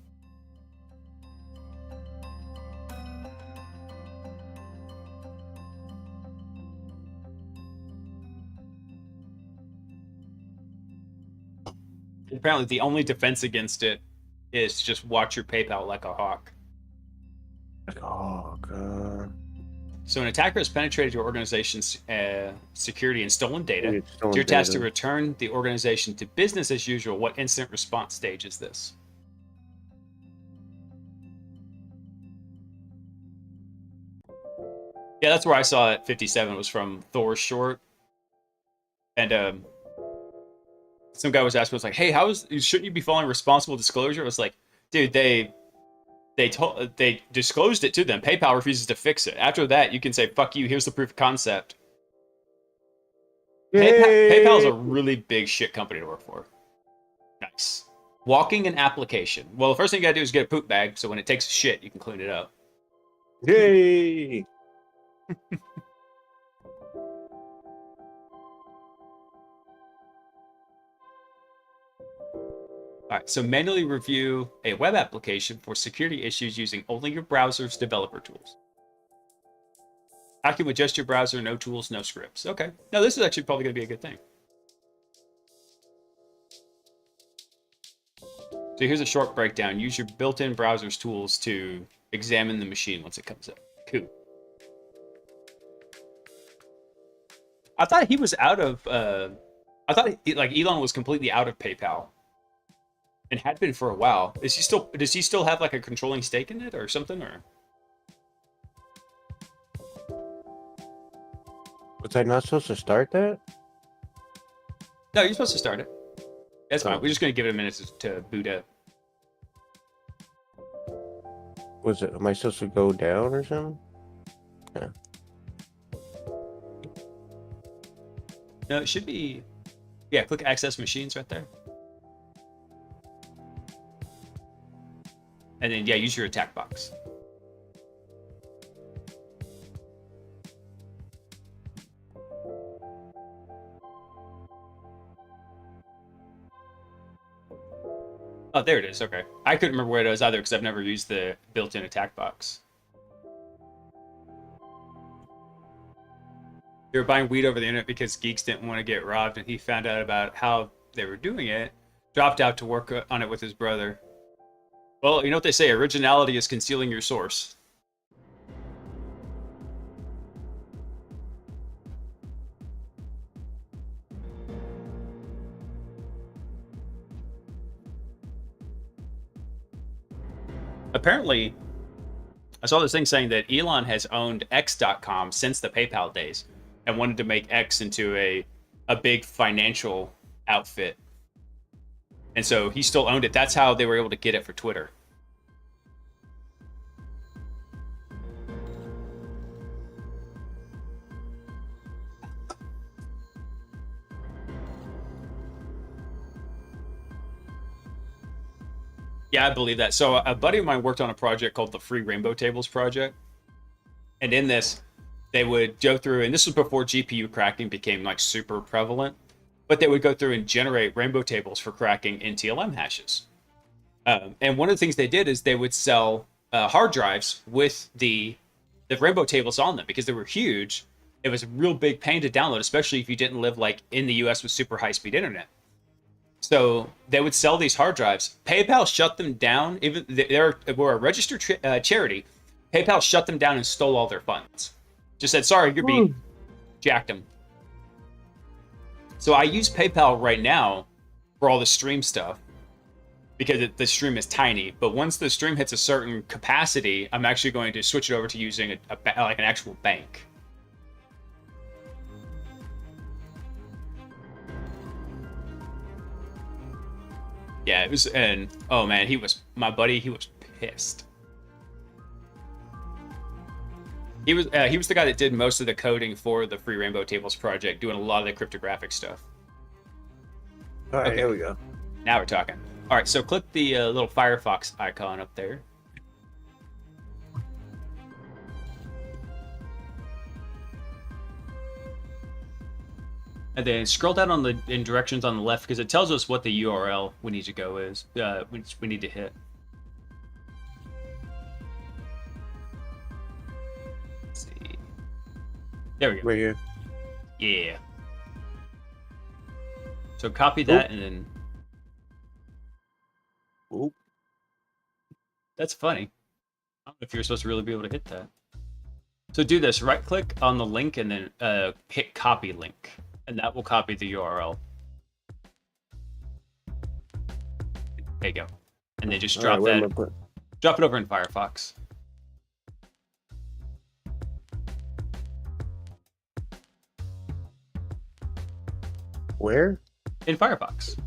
Apparently, the only defense against it is just watch your PayPal like a hawk. Oh god. So an attacker has penetrated your organization's security and stolen data. It's stolen It's your task to data. return the organization to business as usual. What incident response stage is this? Yeah, that's where I saw it. 57 was from Thor's short, and some guy was asking, was like, "Hey, shouldn't you be following responsible disclosure?" I was like, "Dude, they disclosed it to them. PayPal refuses to fix it. After that, you can say, fuck you, here's the proof of concept." PayPal is a really big shit company to work for. Nice. Walking an application. Well, the first thing you gotta do is get a poop bag, so when it takes a shit, you can clean it up. Yay! All right, so manually review a web application for security issues using only your browser's developer tools. Document just your browser, no tools, no scripts. Okay. Now, this is actually probably going to be a good thing. So here's a short breakdown. Use your built-in browser's tools to examine the machine once it comes up. Cool. I thought he was out of... I thought like Elon was completely out of PayPal. And had been for a while. Does he still have like a controlling stake in it or something, or? Was I not supposed to start that? No, you're supposed to start it. That's fine. Oh. We're just gonna give it a minute to boot up. Was it? Am I supposed to go down or something? Yeah. No, it should be. Yeah, click access machines right there. And then, yeah, use your attack box. Oh, there it is. Okay. I couldn't remember where it was either because I've never used the built-in attack box. They were buying weed over the internet because geeks didn't want to get robbed, and he found out about how they were doing it, dropped out to work on it with his brother. Well, you know what they say, originality is concealing your source. Apparently, I saw this thing saying that Elon has owned X.com since the PayPal days and wanted to make X into a big financial outfit. And so he still owned it. That's how they were able to get it for Twitter. Yeah, I believe that. So a buddy of mine worked on a project called the Free Rainbow Tables project, and in this, they would go through, and this was before GPU cracking became like super prevalent, but they would go through and generate rainbow tables for cracking in TLM hashes. And one of the things they did is they would sell hard drives with the rainbow tables on them because they were huge. It was a real big pain to download, especially if you didn't live like in the US with super high speed internet. So they would sell these hard drives. PayPal shut them down. Even they were a registered charity. PayPal shut them down and stole all their funds. Just said, sorry, you're being jacked them. So I use PayPal right now for all the stream stuff because the stream is tiny. But once the stream hits a certain capacity, I'm actually going to switch it over to using like an actual bank. Yeah, it was, and oh man, my buddy, he was pissed. He was the guy that did most of the coding for the Free Rainbow Tables project, doing a lot of the cryptographic stuff. All right, Okay. here we go. Now we're talking. All right, so click the little Firefox icon up there. And then scroll down on in directions on the left because it tells us what the URL we need to go is. We need to hit. Let's see. There we go. Right here. Yeah. So copy that and then. Oop. That's funny. I don't know if you're supposed to really be able to hit that. So do this. Right click on the link and then hit copy link. And that will copy the URL. There you go. And then just drop All right, where am I that. put- Drop it over in Firefox. Where? In Firefox.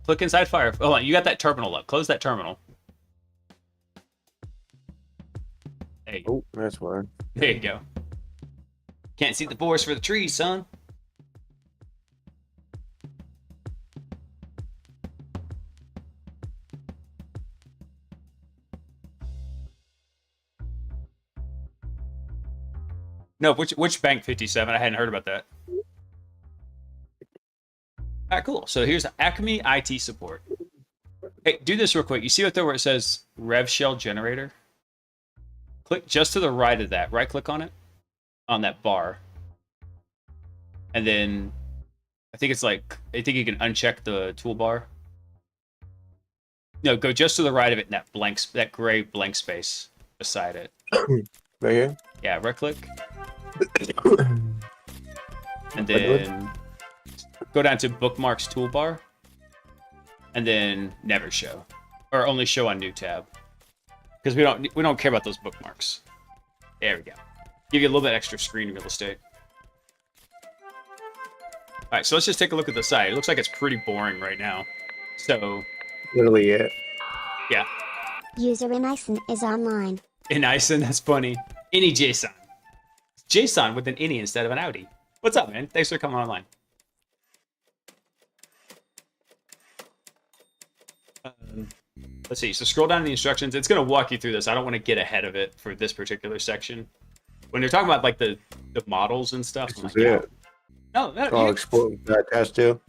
Click inside Firefox. Hold on, you got that terminal up. Close that terminal. There you go. Oh, that's one. There you go. Can't see the forest for the trees, son. No, which bank 57? I hadn't heard about that. All right, cool. So here's Acme IT support. Hey, do this real quick. You see up there where it says Rev Shell Generator? Click just to the right of that. Right click on it, on that bar. And then I think it's like, I think you can uncheck the toolbar. No, go just to the right of it in that gray blank space beside it. Right here. Yeah, right click. And What? then go down to bookmarks toolbar. And then never show. Or only show on new tab. Because we don't care about those bookmarks. There we go. Give you a little bit extra screen real estate. Alright, so let's just take a look at the site. It looks like it's pretty boring right now. So, Literally it. yeah. User Inison is online. In Ison, that's funny. Any JSON. JSON with an any instead of an Audi. What's up, man? Thanks for coming online. Let's see. So scroll down to the instructions. It's going to walk you through this. I don't want to get ahead of it for this particular section. When you're talking about like the models and stuff, I'm This like, is yeah. it. No, Oh, export that test too.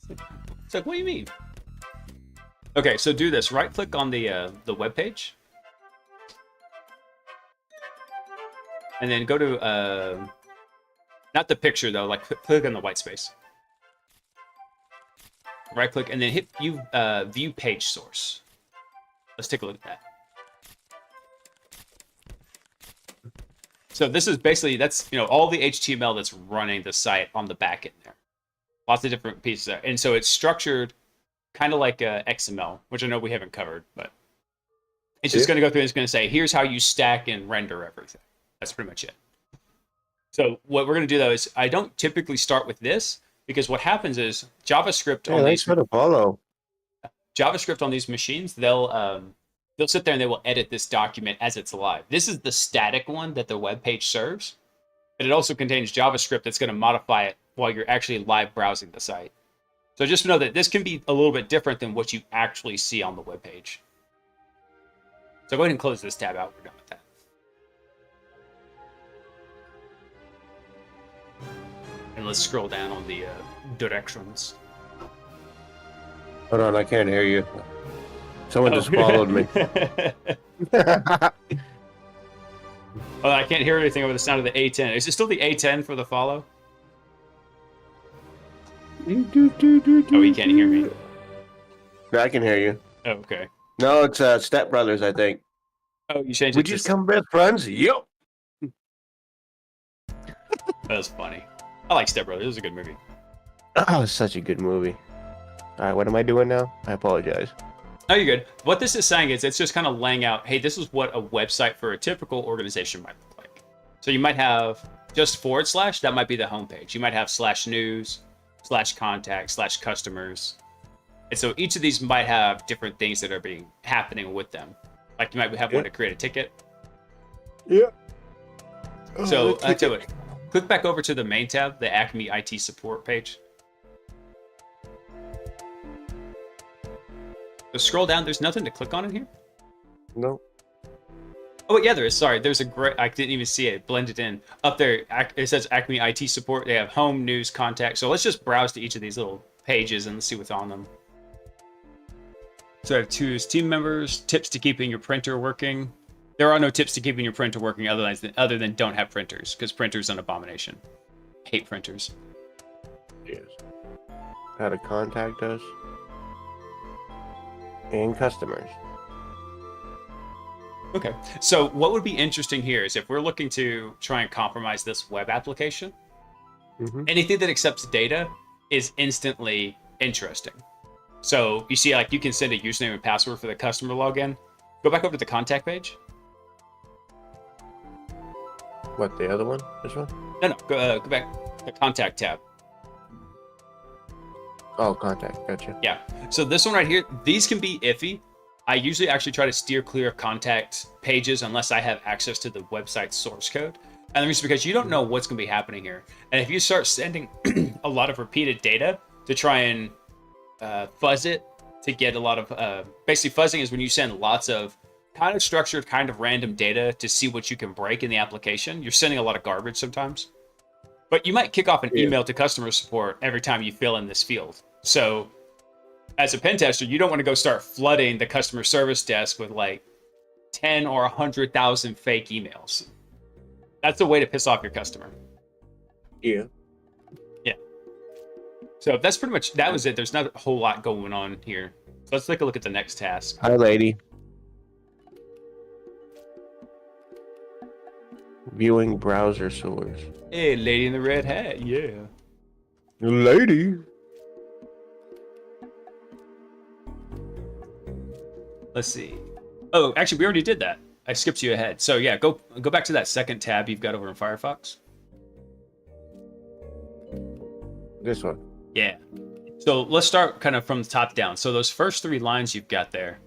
it's like, what do you mean? Okay, so do this. Right click on the web page. And then go to not the picture though, like click on the white space. Right click and then hit view page source. Let's take a look at that. So this is basically, that's, all the HTML that's running the site on the back end there. Lots of different pieces there. And so it's structured kind of like XML, which I know we haven't covered, but it's just going to go through and it's going to say, here's how you stack and render everything. That's pretty much it. So what we're going to do though is I don't typically start with this because what happens is JavaScript Hey, on thanks these for the follow. JavaScript on these machines, they'll sit there and they will edit this document as it's live. This is the static one that the web page serves, but it also contains JavaScript that's going to modify it while you're actually live browsing the site. So just know that this can be a little bit different than what you actually see on the web page. So go ahead and close this tab out. We're done with that. And let's scroll down on the directions. Hold on, I can't hear you. Someone just followed me. Oh, I can't hear anything over the sound of the A10. Is it still the A10 for the follow? Oh, you can't hear me. I can hear you. Oh, okay. No, it's Step Brothers, I think. Oh, you changed We it to... just become best friends? Yep. That was funny. I like Step Brothers. It was a good movie. Oh, it's such a good movie. All right, what am I doing now? I apologize. No, you're good. What this is saying is it's just kind of laying out, hey, this is what a website for a typical organization might look like. So you might have just / that might be the homepage. You might have /news, /contact, /customers. And so each of these might have different things that are happening with them. Like you might have one to create a ticket. Yeah. So I tell you what, click back over to the main tab, the Acme IT support page. So scroll down. There's nothing to click on in here. No. Oh, yeah, there is. Sorry, there's a great... I didn't even see it. Blended in. Up there, it says Acme IT support. They have home, news, contact. So let's just browse to each of these little pages and let's see what's on them. So I have two team members, tips to keeping your printer working. There are no tips to keeping your printer working other than don't have printers, because printers are an abomination. Hate printers. Yes. How to contact us. And customers. Okay, so what would be interesting here is if we're looking to try and compromise this web application, anything that accepts data is instantly interesting. So you see, like, you can send a username and password for the customer login. Go back over to the contact page. What, the other one? This one? No, go back to the contact tab. Oh, contact. Gotcha. Yeah. So this one right here, these can be iffy. I usually actually try to steer clear of contact pages unless I have access to the website source code. And the reason is because you don't know what's going to be happening here. And if you start sending a lot of repeated data to try and fuzz it to get a lot of... basically, fuzzing is when you send lots of kind of structured, kind of random data to see what you can break in the application. You're sending a lot of garbage sometimes. But you might kick off an email to customer support every time you fill in this field. So as a pen tester, you don't want to go start flooding the customer service desk with like 10 or 100,000 fake emails. That's a way to piss off your customer. Yeah. Yeah. So that's pretty much, that was it. There's not a whole lot going on here. So let's take a look at the next task. Hi, lady. Viewing browser source. Hey, lady in the red hat. Yeah. Lady. Let's see. Oh, actually, we already did that. I skipped you ahead. So yeah, go back to that second tab you've got over in Firefox. This one. Yeah. So let's start kind of from the top down. So those first 3 lines you've got there,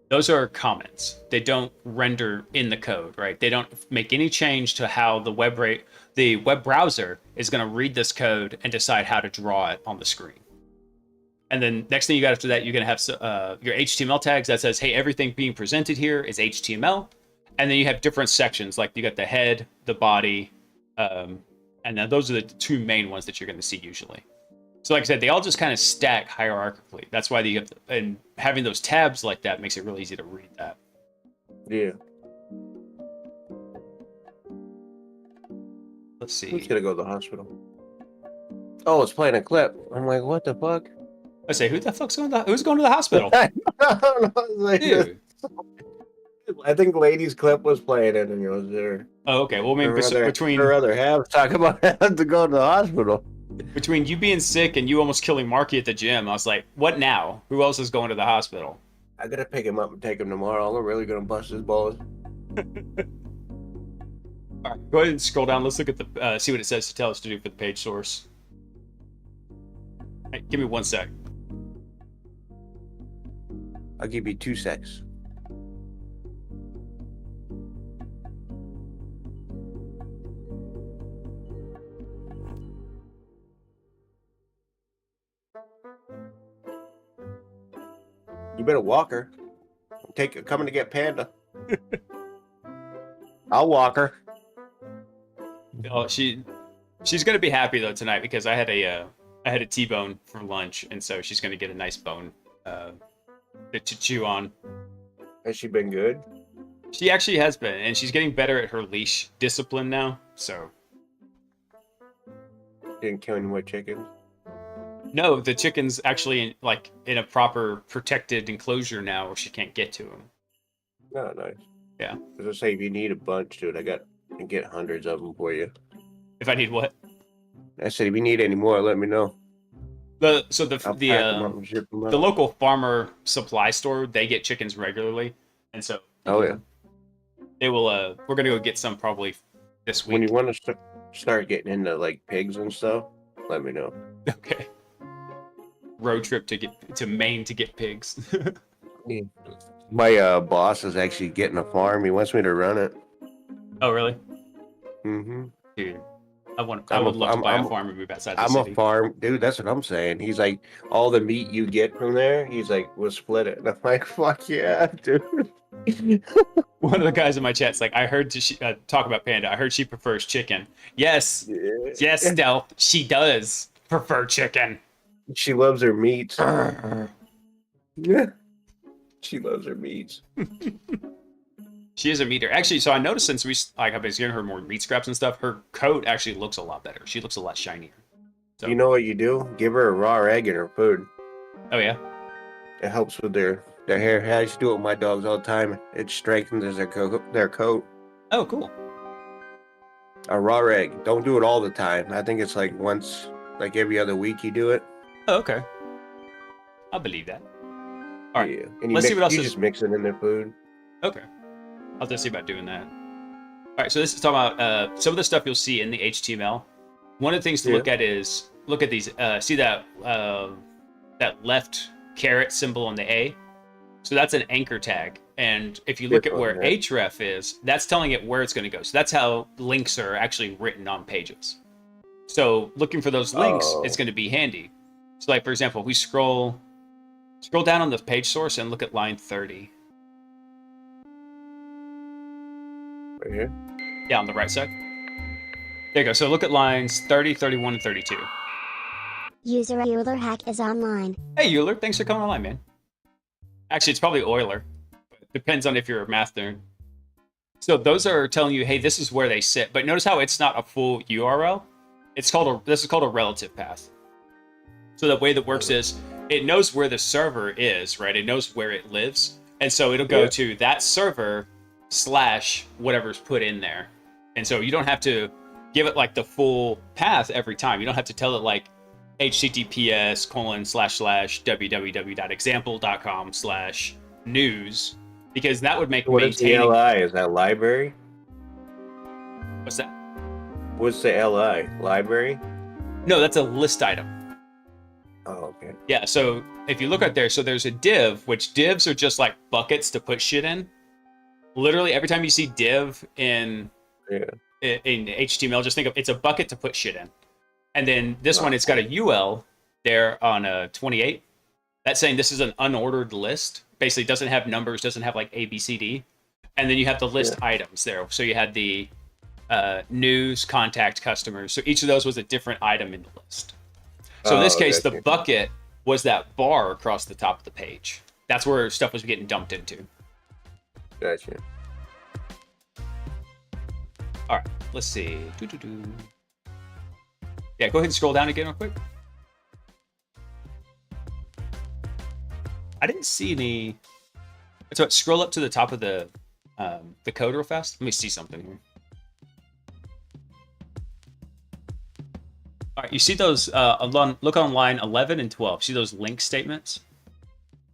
those are comments. They don't render in the code, right? They don't make any change to how the web browser is going to read this code and decide how to draw it on the screen. And then next thing you got after that, you're going to have your HTML tags that says, hey, everything being presented here is HTML. And then you have different sections, like you got the head, the body, and then those are the 2 main ones that you're going to see usually. So like I said, they all just kind of stack hierarchically. That's why you have to, and having those tabs like that makes it really easy to read that. Yeah. Let's see. Who's gonna go to the hospital? Oh, it's playing a clip. I'm like, what the fuck? I say, who the fuck's who's going to the hospital? I don't know. It's like, Dude. I think Lady's clip was playing it, and it was there. Oh, okay. Well, maybe between her other half talk about having to go to the hospital. Between you being sick and you almost killing Marky at the gym, I was like, what now? Who else is going to the hospital? I gotta pick him up and take him tomorrow. I'm really gonna bust his balls. All right, go ahead and scroll down. Let's look at the see what it says to tell us to do for the page source. Hey, give me 1 sec. I'll give you 2 secs. You better walk her. Coming to get Panda. I'll walk her. Oh, she's gonna be happy though tonight because I had a T-bone for lunch, and so she's gonna get a nice bone to chew on. Has she been good? She actually has been, and she's getting better at her leash discipline now. So Didn't kill any more chickens. no, the chicken's actually in a proper protected enclosure now, where she can't get to them. Oh, nice. Yeah. As I say, if you need a bunch, dude, I can get hundreds of them for you. If I need what? I said, if you need any more, let me know. The I'll pack 'em up and ship 'em out. the local farmer supply store, they get chickens regularly, and so Oh yeah. they will. We're gonna go get some probably this week. When you want to start getting into like pigs and stuff, let me know. Okay. Road trip to Maine to get pigs. My boss is actually getting a farm. He wants me to run it. Oh really? Mm-hmm. Dude, I would I'm love to buy a I'm- farm and move outside the I'm city. a farm dude. That's what I'm saying. He's like, all the meat you get from there, he's like, we'll split it. And I'm like, fuck yeah, dude. One of the guys in my chat's like, I heard talk about Panda. I heard she prefers chicken. Yes, yes, Stealth. She does prefer chicken. She loves her meats. Yeah. She loves her meats. She is a meater. Actually, so I noticed since I've been giving her more meat scraps and stuff, her coat actually looks a lot better. She looks a lot shinier. So, You know what you do? Give her a raw egg in her food. oh yeah. It helps with their hair. I used to do it with my dogs all the time. It strengthens their coat. Oh, cool. A raw egg. Don't do it all the time. I think it's like once, like every other week you do it. Oh, okay. I'll believe that. All right. Yeah. And Let's see what else you is- just mix it in their food. Okay. I'll just see about doing that. All right, so this is talking about some of the stuff you'll see in the HTML. One of the things to look at is look at these. See that that left caret symbol on the A? So that's an anchor tag. And if you look at where href is, that's telling it where it's going to go. So that's how links are actually written on pages. So looking for those links, it's going to be handy. So like, for example, if we scroll down on the page source and look at line 30. Right here. Yeah, on the right side. There you go. So look at lines 30, 31, and 32. User Euler hack is online. Hey, Euler, thanks for coming online, man. Actually, it's probably Euler. Depends on if you're a math nerd. So those are telling you, hey, this is where they sit. But notice how it's not a full URL. This is called a relative path. So the way that works is it knows where the server is, right? It knows where it lives. And so it'll go to that server / whatever's put in there. And so you don't have to give it like the full path every time. You don't have to tell it like https://www.example.com/news, because that would make What is the maintaining. LI? Is that library? What's that? What's the LI? Library? No, that's a list item. Oh, okay. Yeah, so if you look at there, so there's a div, which divs are just like buckets to put shit in. Literally every time you see div in HTML, just think of it's a bucket to put shit in. And then this one, it's got a UL there on a 28. That's saying this is an unordered list. Basically doesn't have numbers, doesn't have like A, B, C, D. And then you have the list items there. So you had the news, contact, customers. So each of those was a different item in the list. So in this case, the bucket was that bar across the top of the page. That's where stuff was getting dumped into. Gotcha. All right, let's see. Yeah, go ahead and scroll down again real quick. I didn't see any. So scroll up to the top of the code real fast. Let me see something here. All right, you see those? Look on line 11 and 12. See those link statements?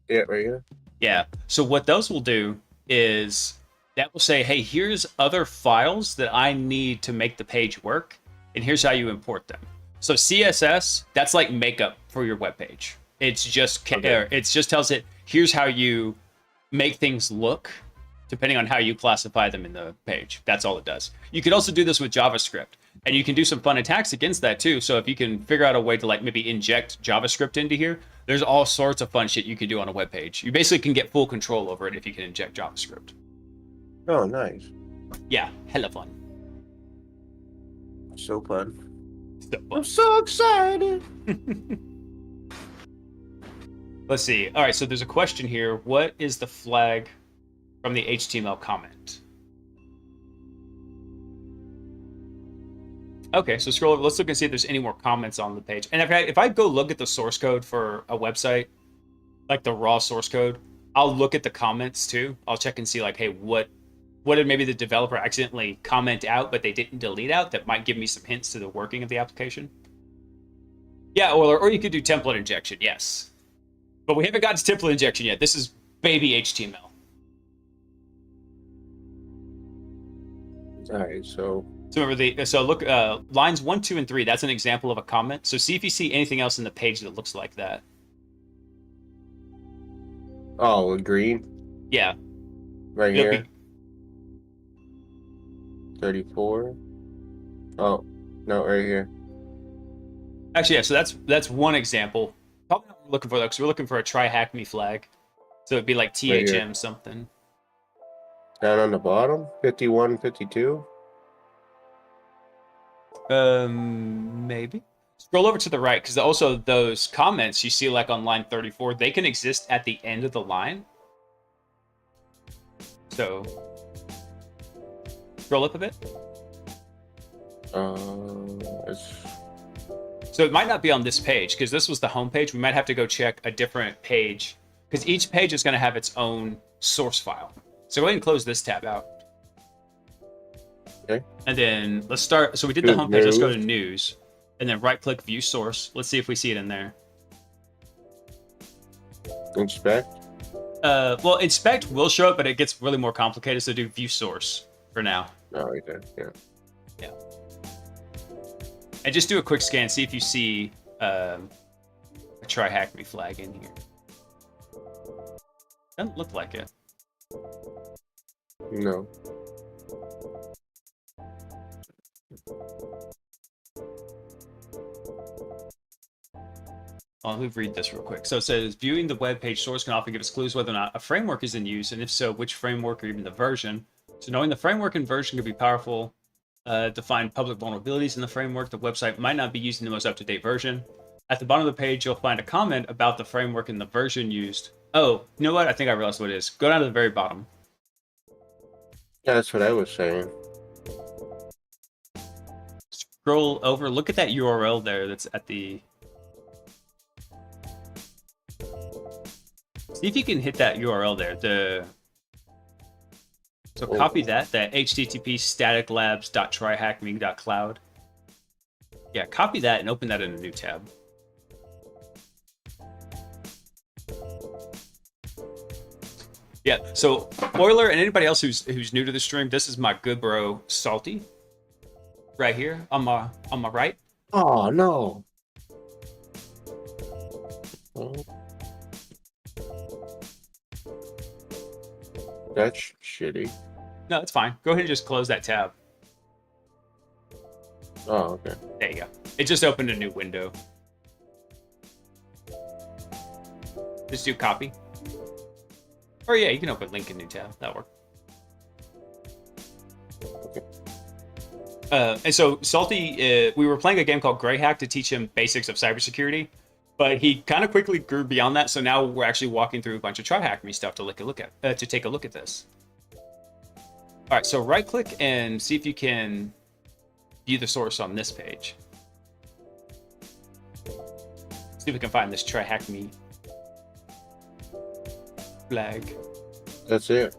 Yeah, right here. Yeah. So what those will do is that will say, hey, here's other files that I need to make the page work, and here's how you import them. So CSS, that's like makeup for your web page. It's just it just tells it here's how you make things look depending on how you classify them in the page. That's all it does. You could also do this with JavaScript. And you can do some fun attacks against that too. So if you can figure out a way to like maybe inject JavaScript into here, there's all sorts of fun shit you can do on a web page. You basically can get full control over it if you can inject JavaScript. Oh, nice. Yeah, hella fun. So fun. So fun. I'm so excited. Let's see. All right, so there's a question here. What is the flag from the HTML comment? Okay, so scroll over. Let's look and see if there's any more comments on the page. And if I go look at the source code for a website, like the raw source code, I'll look at the comments too. I'll check and see like, hey, what did maybe the developer accidentally comment out, but they didn't delete out that might give me some hints to the working of the application. Yeah, or you could do template injection, yes. But we haven't gotten to template injection yet. This is baby HTML. All right, so So look, lines 1, 2, and 3. That's an example of a comment. So see if you see anything else in the page that looks like that. oh, green Yeah. right It'll here. 34. Oh, no, right here. Actually, yeah. So that's one example. Probably not what we're looking for though, because we're looking for a try hack me flag. So it'd be like Right here. THM something. Down on the bottom, 51, 52. Maybe. Scroll over to the right, because also those comments you see like on line 34, they can exist at the end of the line. So scroll up a bit. It's So it might not be on this page, because this was the home page. We might have to go check a different page, because each page is going to have its own source file. So go ahead and close this tab out. okay. And then let's start. So we did the Good home page. Let's go to news. news. And then right click view source. Let's see if we see it in there. Inspect. Well, inspect will show it, but it gets really more complicated. So do view source for now. Oh, right there. Yeah. And just do a quick scan. See if you see a try hack me flag in here. Doesn't look like it. No. Let me read this real quick. So it says, viewing the web page source can often give us clues whether or not a framework is in use, and if so, which framework or even the version. So knowing the framework and version can be powerful to find public vulnerabilities in the framework. The website might not be using the most up-to-date version. At the bottom of the page, you'll find a comment about the framework and the version used. Oh, you know what? I think I realized what it is. Go down to the very bottom. Yeah, that's what I was saying. Scroll over. Look at that URL there that's at the... See if you can hit that URL there. So copy that HTTP staticlabs.tryhackme.cloud. Yeah, copy that and open that in a new tab. Yeah, so Euler and anybody else who's new to the stream, this is my good bro Salty. Right here on my right. Oh, no. Oh. That's shitty. No, it's fine. Go ahead and just close that tab. Oh, okay. There you go. It just opened a new window. Just do copy. Or yeah, you can open link in new tab. That'll work. Okay. And so Salty, we were playing a game called Grey Hack to teach him basics of cybersecurity, but he kind of quickly grew beyond that. So now we're actually walking through a bunch of TryHackMe stuff to take a look at, to take a look at this. All right, so right click and see if you can view the source on this page. See if we can find this TryHackMe flag. That's it.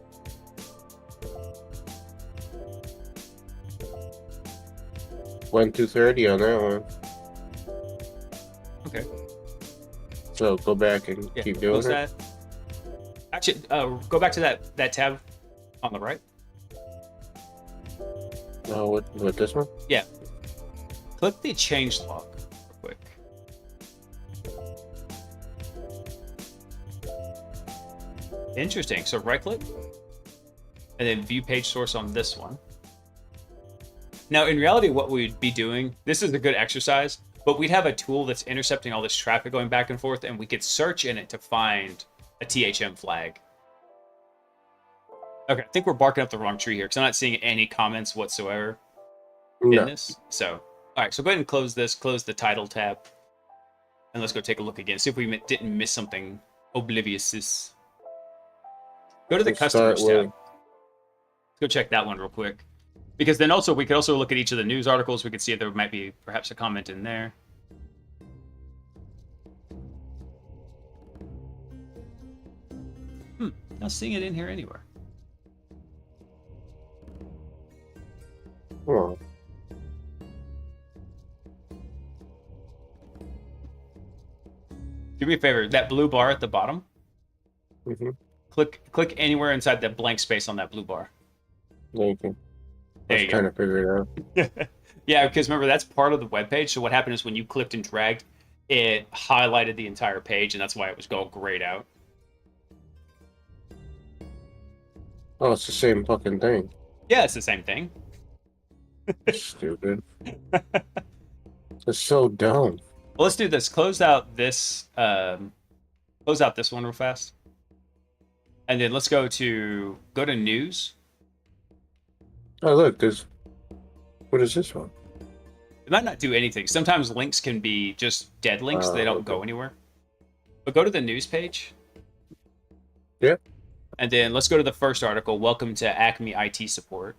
Went to 30 on that one. Okay. So go back and Yeah, keep doing close it. that. Actually, go back to that tab on the right. Oh, what this one? Yeah. Click the change log real quick. Interesting. So right click and then view page source on this one. Now, in reality, what we'd be doing, this is a good exercise, but we'd have a tool that's intercepting all this traffic going back and forth, and we could search in it to find a THM flag. Okay, I think we're barking up the wrong tree here, because I'm not seeing any comments whatsoever in No. this. So, all right, so go ahead and close this, close the title tab, and let's go take a look again, see if we didn't miss something oblivious. Go to the Let's customers start with- tab. Let's go check that one real quick. Because then also, we could also look at each of the news articles. We could see if there might be perhaps a comment in there. Not seeing it in here anywhere. Oh, Do me a favor, that blue bar at the bottom, mhm. click anywhere inside that blank space on that blue bar. Thank you. There I was you trying go. to figure it out. Yeah, because remember, that's part of the web page. So what happened is when you clicked and dragged, it highlighted the entire page, and that's why it was all grayed out. Oh, it's the same fucking thing. Yeah, it's the same thing. Stupid. It's so dumb. Well, let's do this. Close out this one real fast, and then let's go to news. Oh, look, there's. What is this one? It might not do anything. Sometimes links can be just dead links; they don't go Okay. anywhere. But go to the news page. Yeah. And then let's go to the first article. Welcome to Acme IT support.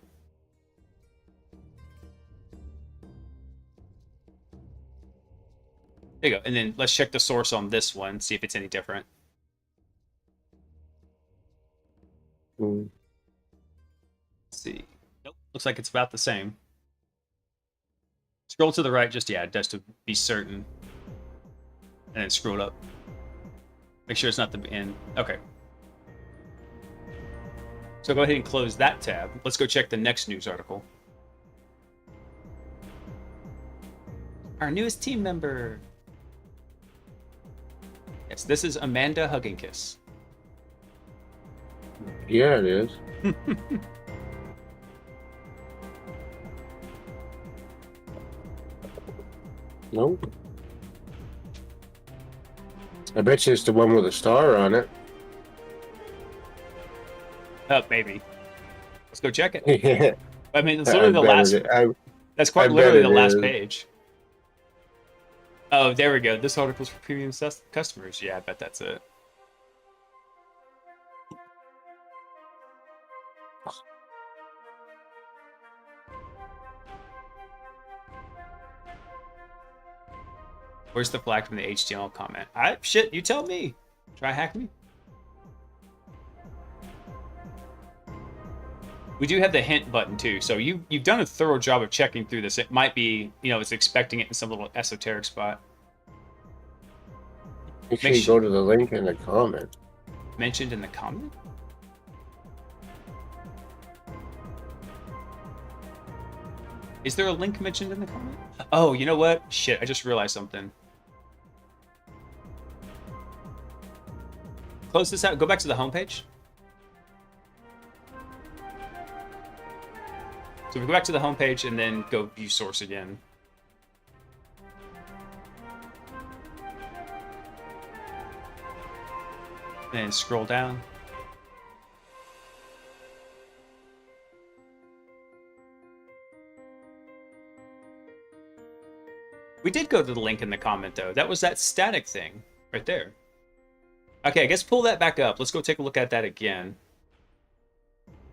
There you go. And then let's check the source on this one, see if it's any different. Hmm. Let's see. Nope. Looks like it's about the same. Scroll to the right, just just to be certain. And then scroll up. Make sure it's not the end. Okay. So go ahead and close that tab. Let's go check the next news article. Our newest team member. Yes, this is Amanda Hugginkiss. Yeah, it is. Nope. I bet you it's the one with a star on it. Maybe. Let's go check it. Yeah. I mean, it's literally the bet last. it- That's I quite bet literally it the last is. page. Oh, there we go. This article's for premium customers. Yeah, I bet that's it. Where's the flag from the HTML comment? Shit, you tell me. Try hack me. We do have the hint button too, so you've done a thorough job of checking through this. It might be, it's expecting it in some little esoteric spot. Make sure Make you sure- go to the link in the comment. Mentioned in the comment? Is there a link mentioned in the comment? Oh, you know what? Shit, I just realized something. Close this out. Go back to the homepage. So we go back to the homepage and then go view source again. And scroll down. We did go to the link in the comment though. That was that static thing right there. Okay, I guess pull that back up. Let's go take a look at that again.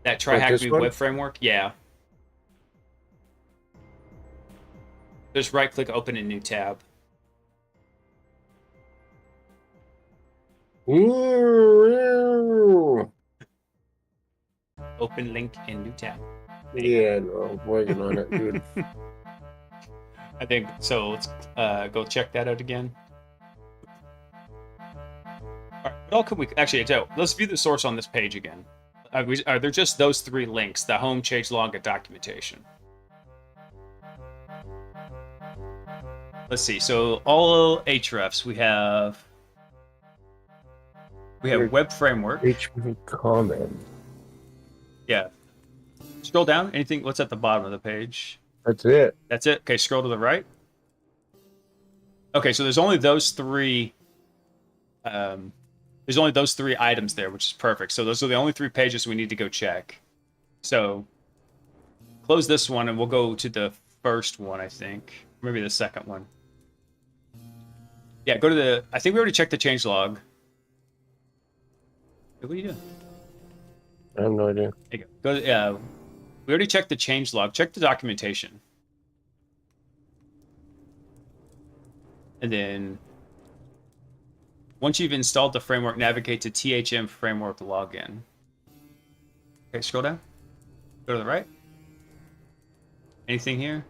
That try Like hack this me one? web framework? Yeah. Just right click, open a new tab. Ooh. Open link in new tab. Yeah, no, I'm working on it, dude. I think so. Let's go check that out again. All right, what all could we actually do? Let's view the source on this page again. Are there just those three links: the home, change log, and documentation? Let's see. So all hrefs we have web framework. HP comment. Yeah. Scroll down. Anything? What's at the bottom of the page? That's it. That's it. Okay, scroll to the right. Okay, so there's only those three. There's only those three items there, which is perfect. So those are the only 3 pages we need to go check. So close this one, and we'll go to the first one, I think. Maybe the second one. Yeah, go to the... I think we already checked the changelog. Hey, what are you doing? I have no idea. There you go. We already checked the changelog. Check the documentation. And then... once you've installed the framework, navigate to THM framework login. Okay, scroll down. Go to the right. Anything here?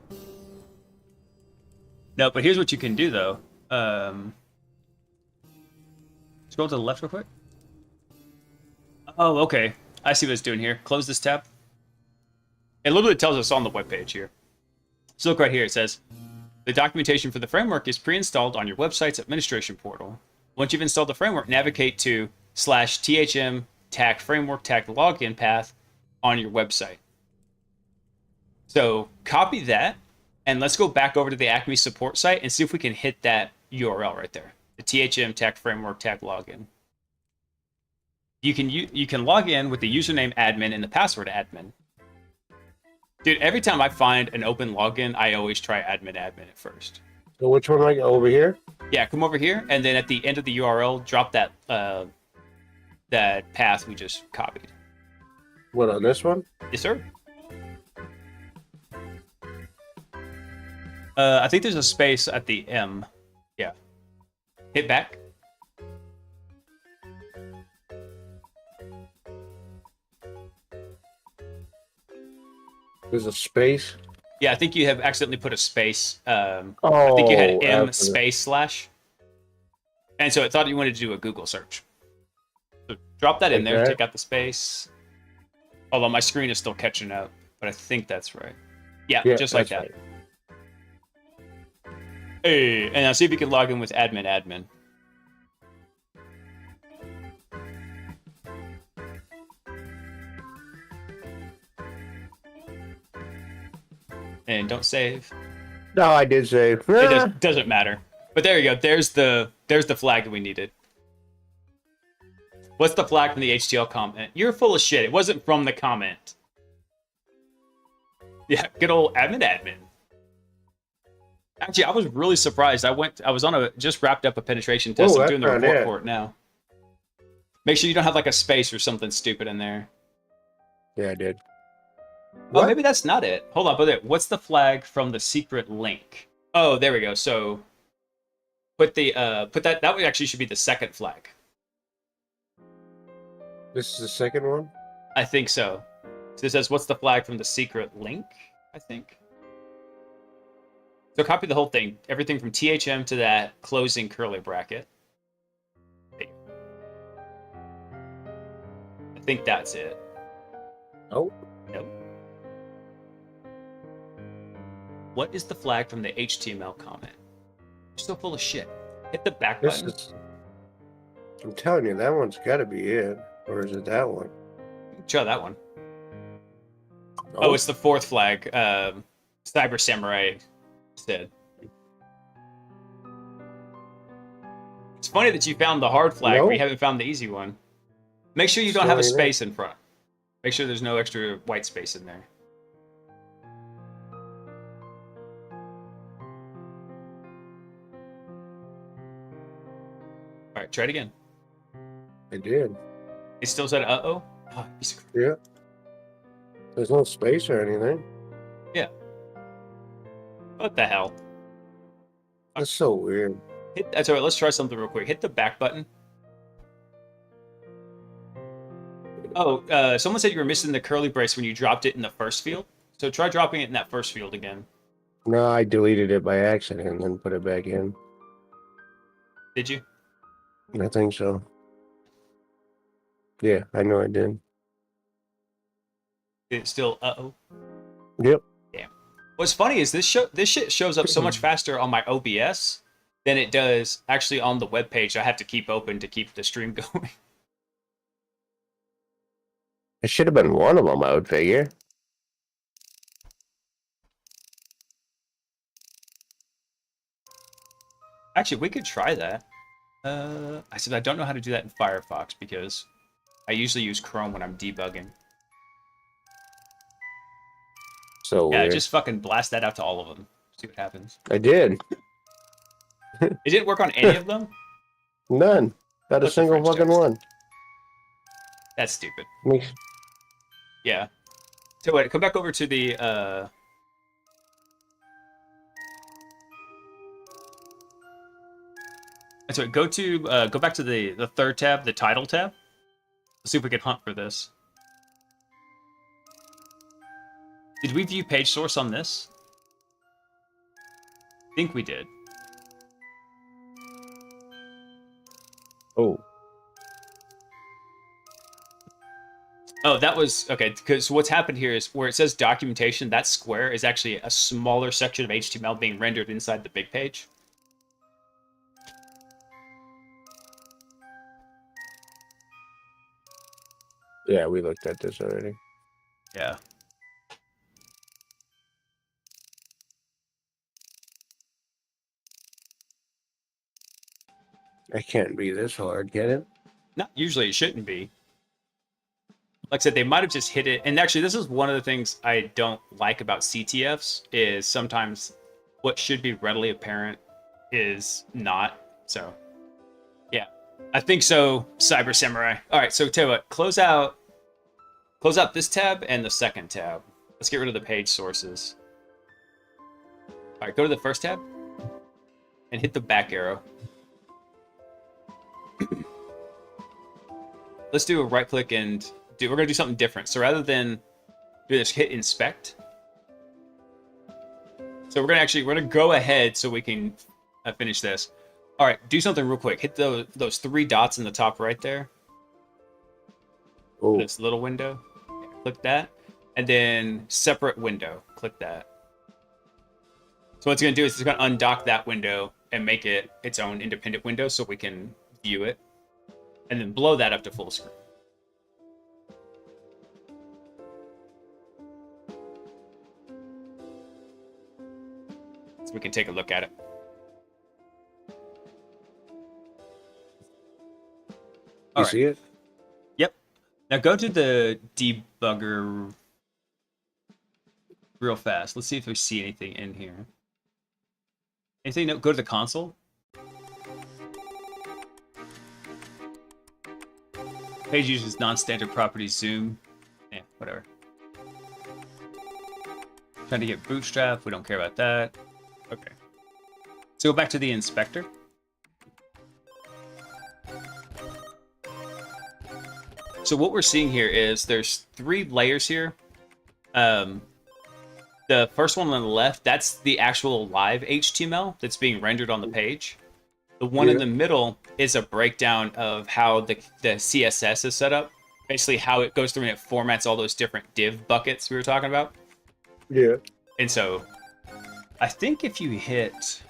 No, but here's what you can do, though. Scroll to the left real quick. Oh, okay. I see what it's doing here. Close this tab. It literally tells us on the webpage here. So look right here. It says, the documentation for the framework is pre-installed on your website's administration portal. Once you've installed the framework, navigate to /THM TAC framework TAC login path on your website. So copy that, and let's go back over to the Acme support site and see if we can hit that URL right there. The THM TAC framework TAC login. You can log in with the username admin and the password admin. Dude, every time I find an open login, I always try admin at first. So which one, like over here? Yeah, come over here, and then at the end of the URL, drop that that path we just copied. What, on this one? Yes, sir. I think there's a space at the M. Yeah. Hit back. There's a space. Yeah, I think you have accidentally put a space. I Oh, think you had M after space /. And so it thought you wanted to do a Google search. So drop that in there, Okay. take out the space. Although my screen is still catching up, but I think that's right. Yeah, Yeah, just like that's that. right. Hey, and now see if you can log in with admin. And don't save. No, I did say. Doesn't matter. But there you go. There's the flag that we needed. What's the flag from the HTL comment? You're full of shit. It wasn't from the comment. Yeah, good old admin. Actually, I was really surprised. I was on just wrapped up a penetration test. Oh, I'm doing the that's report not it. for it now. Make sure you don't have like a space or something stupid in there. Yeah, I did. Oh, What? maybe that's not it. Hold on, but what's the flag from the secret link? Oh, there we go. So put that would actually should be the second flag. This is the second one? I think so. So it says, what's the flag from the secret link? I think. So copy the whole thing. Everything from THM to that closing curly bracket. I think that's it. Oh. Nope. What is the flag from the HTML comment? You're so full of shit. Hit the back This button. is. I'm telling you, that one's got to be it. Or is it that one? Try that one. Oh, it's the fourth flag. Cyber Samurai said. It's funny that you found the hard flag, but Nope. you haven't found the easy one. Make sure you don't have a Sorry, space in front. Make sure there's no extra white space in there. All right, try it again. I did. It still said uh-oh? Oh, piece of crap. Yeah. There's no space or anything. What the hell? That's so weird. That's all right. Let's try something real quick. Hit the back button. Oh, someone said you were missing the curly brace when you dropped it in the first field. So try dropping it in that first field again. No, I deleted it by accident and then put it back in. Did you? I think so. Yeah, I know I did. Did it still uh-oh? Yep. What's funny is this shit shows up so much faster on my OBS than it does actually on the webpage I have to keep open to keep the stream going. It should have been one of them, I would figure. Actually, we could try that. I said I don't know how to do that in Firefox because I usually use Chrome when I'm debugging. So Yeah, weird. just fucking blast that out to all of them. See what happens. I did. It didn't work on any of them? None. Not a What's the single French fucking text? one. That's stupid. Makes Yeah. So wait, come back over to the so go back to the third tab, the title tab. Let's see if we can hunt for this. Did we view page source on this? I think we did. oh. Oh, that was okay. Because what's happened here is where it says documentation, that square is actually a smaller section of HTML being rendered inside the big page. Yeah, we looked at this already. Yeah. It can't be this hard, can it? Not usually it shouldn't be. Like I said, they might have just hit it. And actually, this is one of the things I don't like about CTFs is sometimes what should be readily apparent is not. So, yeah, I think so. Cyber Samurai. All right, so tell you what, close out this tab and the second tab. Let's get rid of the page sources. All right, go to the first tab and hit the back arrow. Let's do a right click and we're gonna do something different. So rather than do this, hit inspect. So we're gonna go ahead so we can finish this. All right, do something real quick. Hit those three dots in the top right there. Oh, This little window. Yeah, click that, and then separate window. Click that. So what it's gonna do is it's gonna undock that window and make it its own independent window so we can view it, and then blow that up to full screen. So we can take a look at it. you All right. see it? Yep. Now go to the debugger real fast. Let's see if we see anything in here. Anything? No, go to the console. Page uses non-standard properties zoom. Yeah, whatever. Trying to get bootstrap. We don't care about that. Okay. So go back to the inspector. So what we're seeing here is there's three layers here. The first one on the left, that's the actual live HTML that's being rendered on the page. The one in the middle is a breakdown of how the CSS is set up. Basically how it goes through and it formats all those different div buckets we were talking about. Yeah. And so I think if you hit...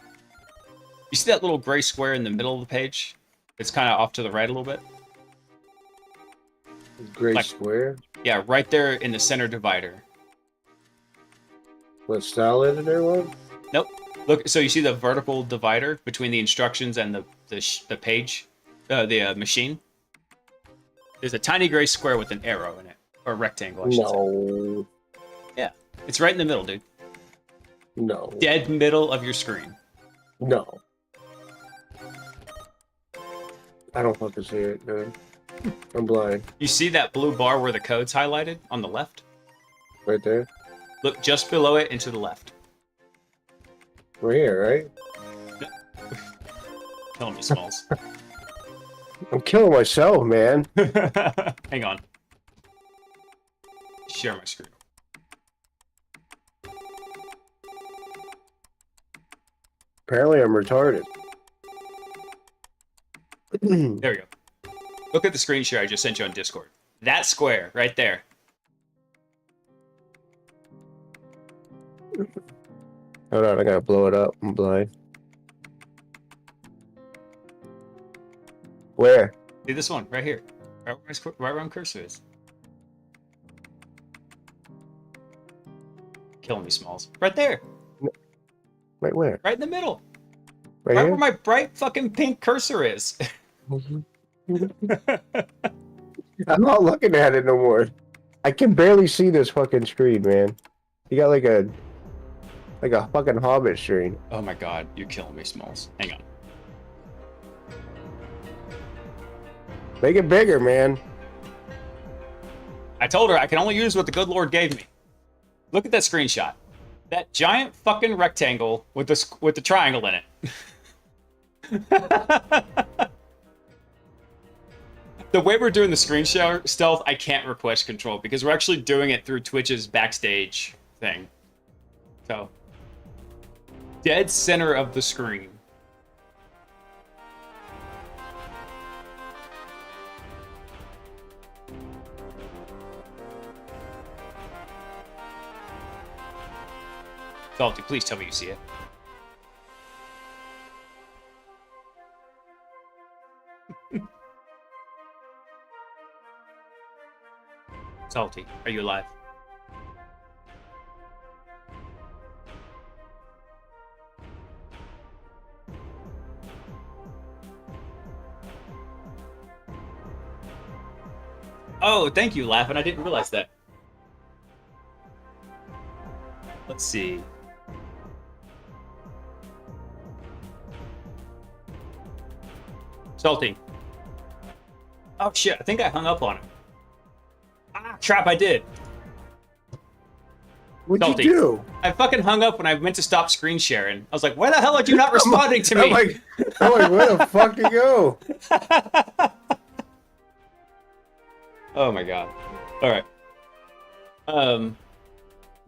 You see that little gray square in the middle of the page? It's kind of off to the right a little bit. Gray Like- square. Yeah, right there in the center divider. What style editor one? Nope. Look, so you see the vertical divider between the instructions and the page, the machine? There's a tiny gray square with an arrow in it. Or a rectangle, I should say. No. Yeah. It's right in the middle, dude. No. Dead middle of your screen. No. I don't fucking see it, dude. I'm blind. You see that blue bar where the code's highlighted on the left? Right there. Look just below it and to the left. We're here, right? Killing me, Smalls. I'm killing myself, man. Hang on. Share my screen. Apparently, I'm retarded. There we go. Look at the screen share I just sent you on Discord. That square right there. Hold on, I gotta blow it up. I'm blind. Where? See this one right here. Right where my cursor is. Killing me, Smalls. Right there. Right where? Right in the middle. Right Right here? where my bright fucking pink cursor is. I'm not looking at it no more. I can barely see this fucking screen, man. You got like a fucking Hobbit screen. Oh my god, you're killing me, Smalls. Hang on. Make it bigger, man. I told her I can only use what the good Lord gave me. Look at that screenshot. That giant fucking rectangle with the triangle in it. The way we're doing the screen share stealth, I can't request control because we're actually doing it through Twitch's backstage thing. So, dead center of the screen. Salty, please tell me you see it. Salty, are you alive? Oh, thank you, Laughing. I didn't realize that. Let's see. Salty. Oh shit, I think I hung up on him. Ah, crap, I did. What'd Salty. you do? I fucking hung up when I meant to stop screen sharing. I was like, why the hell are you not responding to me? I'm like, where the fuck to go? Oh my god. Alright.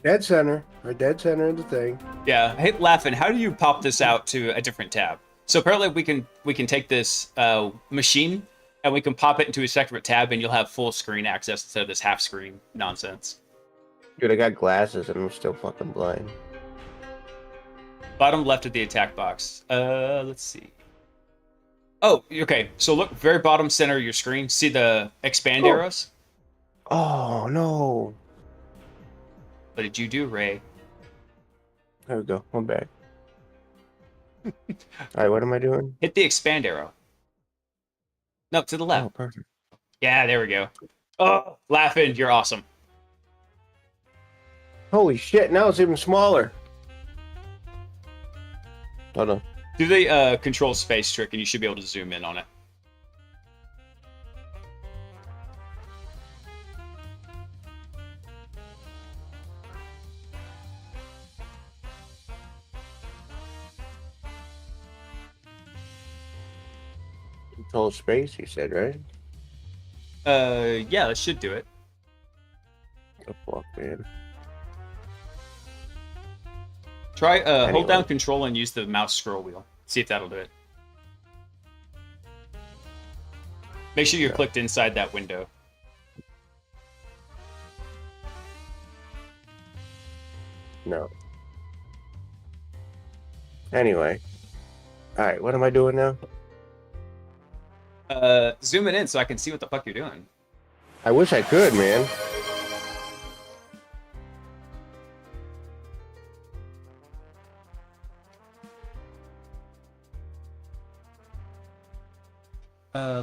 Dead center. Or dead center of the thing. Yeah, hey, Laughing, how do you pop this out to a different tab? So apparently we can take this machine and we can pop it into a separate tab and you'll have full screen access instead of this half screen nonsense. Dude, I got glasses and I'm still fucking blind. Bottom left of the attack box. Let's see. Oh, okay. So look, very bottom center of your screen. See the expand arrows? Oh, no. What did you do, Ray? There we go. I'm back. Alright, what am I doing? Hit the expand arrow. No, to the Oh, left. perfect. Yeah, there we go. Oh, Laughing, you're awesome. Holy shit, now it's even smaller. Hold on. Do the control space trick and you should be able to zoom in on it. Control space, you said, right? Yeah, that should do it. The fuck, man. Try hold Anyway. down control and use the mouse scroll wheel. See if that'll do it. Make sure you're Yeah. clicked inside that window. No. Anyway. Alright, what am I doing now? Zoom it in so I can see what the fuck you're doing. I wish I could, man.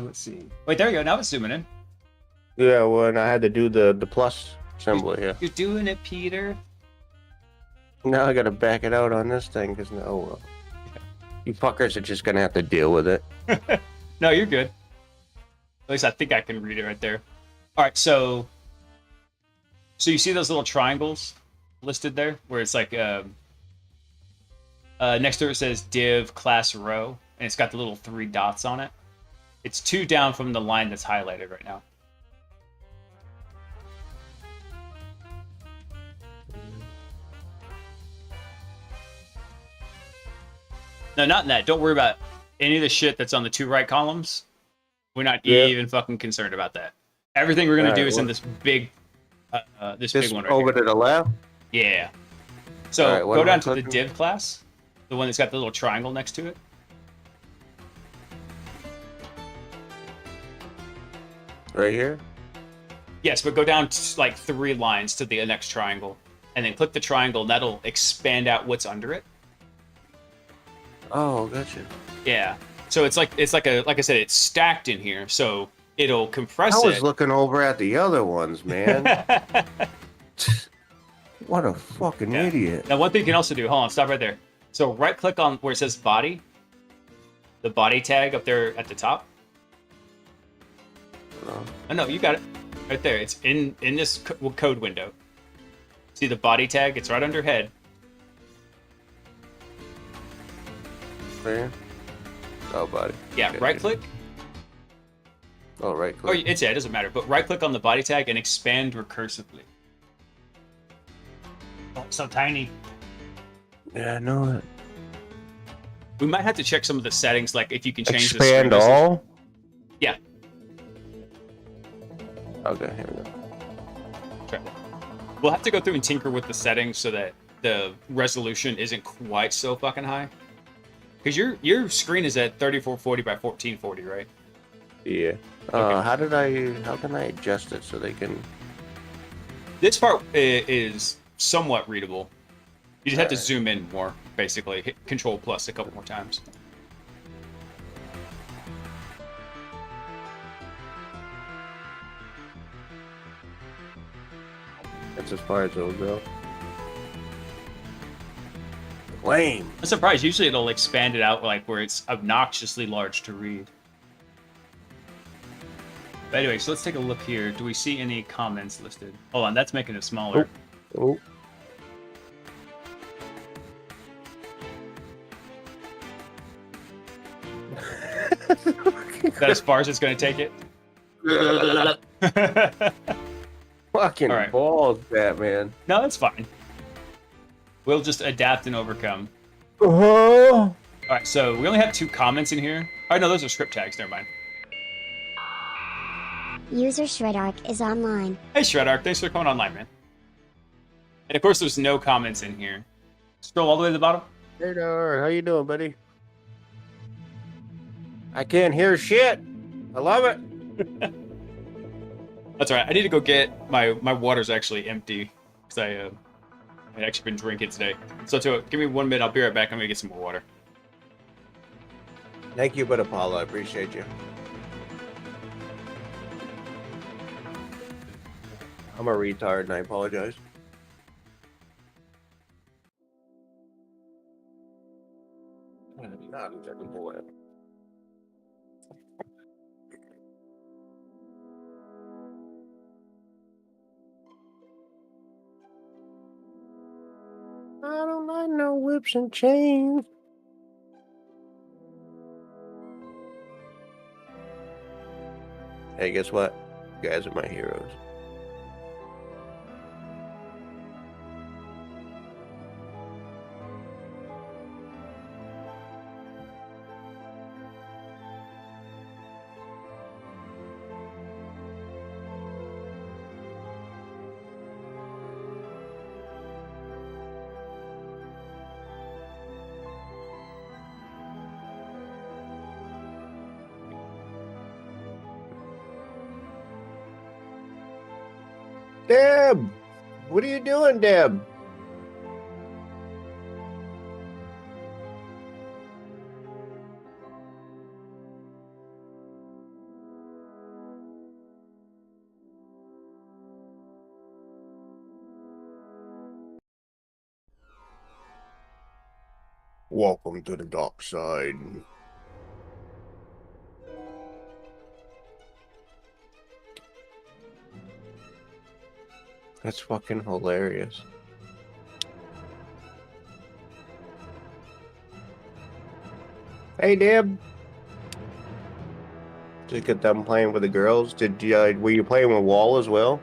Let's see. Wait, there you go. Now it's zooming in. Yeah, when I had to do the plus symbol here. You're doing it, Peter. Now I gotta back it out on this thing, because no, well, you fuckers are just gonna have to deal with it. No, you're good. At least I think I can read it right there. All right, so you see those little triangles listed there, where it's like next to it says div class row, and it's got the little 3 dots on it. It's 2 down from the line that's highlighted right now. No, not in that. Don't worry about any of the shit that's on the 2 right columns. We're not Yeah. even fucking concerned about that. Everything we're gonna Alright, do is in well- this big, this Just big one right over here. to the left. Yeah. So Alright, what go am I down to the clicking? div class, the one that's got the little triangle next to it. Right here. Yes, but go down like 3 lines to the next triangle, and then click the triangle, and that'll expand out what's under it. Oh, gotcha. Yeah. So it's like like I said, it's stacked in here, so it'll compress I was it. looking over at the other ones, man. What a fucking Yeah. idiot. Now, one thing you can also do, hold on, stop right there. So right click on where it says body, the body tag up there at the top. Oh, no, you got it. Right there. It's in this code window. See the body tag? It's right under head. There. Oh, buddy. Yeah, right click. Oh, right Or click. it doesn't matter, but right click on the body tag and expand recursively. Oh, it's so tiny. Yeah, I know it. We might have to check some of the settings, like if you can change Expand the screen. all? Yeah. Okay, here we go. Okay. We'll have to go through and tinker with the settings so that the resolution isn't quite so fucking high. Because your screen is at 3440 by 1440, right? Yeah. Okay. How can I adjust it so they can... This part is somewhat readable. You just have to Alright. zoom in more, basically. Hit Control plus a couple more times. That's as far as it'll go. Lame. I'm surprised. Usually it'll expand it out like where it's obnoxiously large to read. But anyway, so let's take a look here. Do we see any comments listed? Hold on, that's making it smaller. Oh. Is that as far as it's going to take it? Fucking Alright. balls, Batman. No, that's fine. We'll just adapt and overcome. Oh. Alright, so we only have 2 comments in here. Oh, no, those are script tags. Never mind. User Shredark is online. Hey, Shredark. Thanks for coming online, man. And of course, there's no comments in here. Scroll all the way to the bottom. Hey there, how you doing, buddy? I can't hear shit. I love it. That's all right. I need to go get my water's actually empty because I actually been drinking today. So give me 1 minute. I'll be right back. I'm gonna get some more water. Thank you, but Apollo, I appreciate you. I'm a retard and I apologize. Not exactly boy. I don't like no whips and chains. Hey, guess what? You guys are my heroes. Deb! What are you doing, Deb? Welcome to the dark side. That's fucking hilarious. Hey, Deb. Just get done playing with the girls. Did you? Were you playing with Wall as well?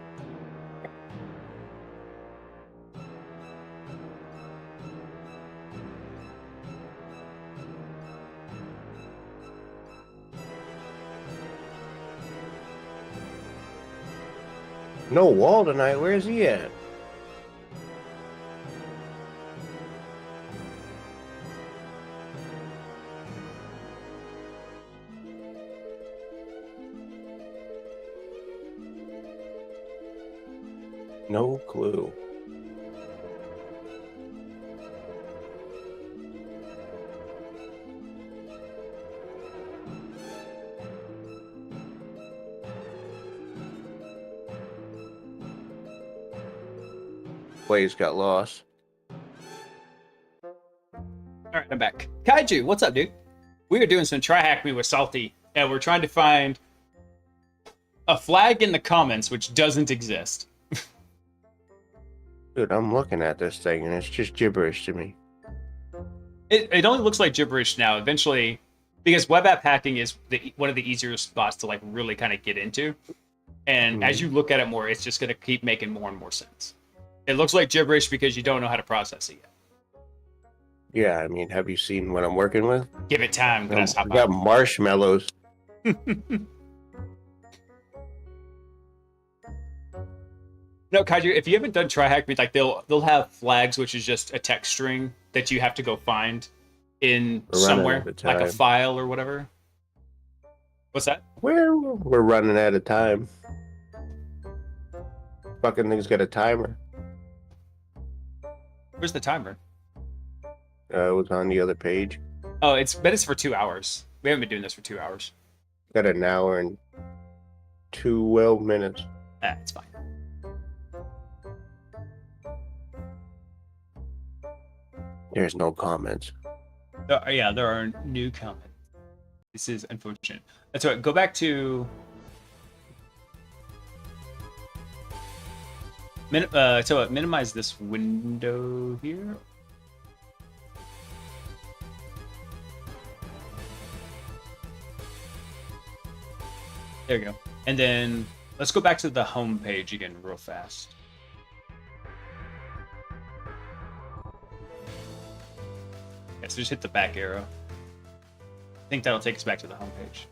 No Wall tonight. Where's he at? No clue. Blaze got lost. All right, I'm back. Kaiju, what's up, dude? We are doing some Try Hack Me with Salty, and we're trying to find a flag in the comments which doesn't exist. Dude, I'm looking at this thing and it's just gibberish to me. It only looks like gibberish now. Eventually, because web app hacking is one of the easier spots to like really kind of get into, and as you look at it more, it's just going to keep making more and more sense. It looks like gibberish because you don't know how to process it yet. Yeah, I mean, have you seen what I'm working with? Give it time. I got marshmallows. No, Kaiju, if you haven't done Try Hack Me, like they'll have flags, which is just a text string that you have to go find in somewhere, like a file or whatever. What's that? We're running out of time. Fucking thing's got a timer. Where's the timer? It was on the other page. Oh, it's for 2 hours. We haven't been doing this for 2 hours. Got an hour and 12 minutes. That's fine. There's no comments. Yeah, there are new comments. This is unfortunate. That's right. Go back to minimize this window here. There you go. And then let's go back to the home page again real fast. Yeah, so just hit the back arrow. I think that'll take us back to the home page.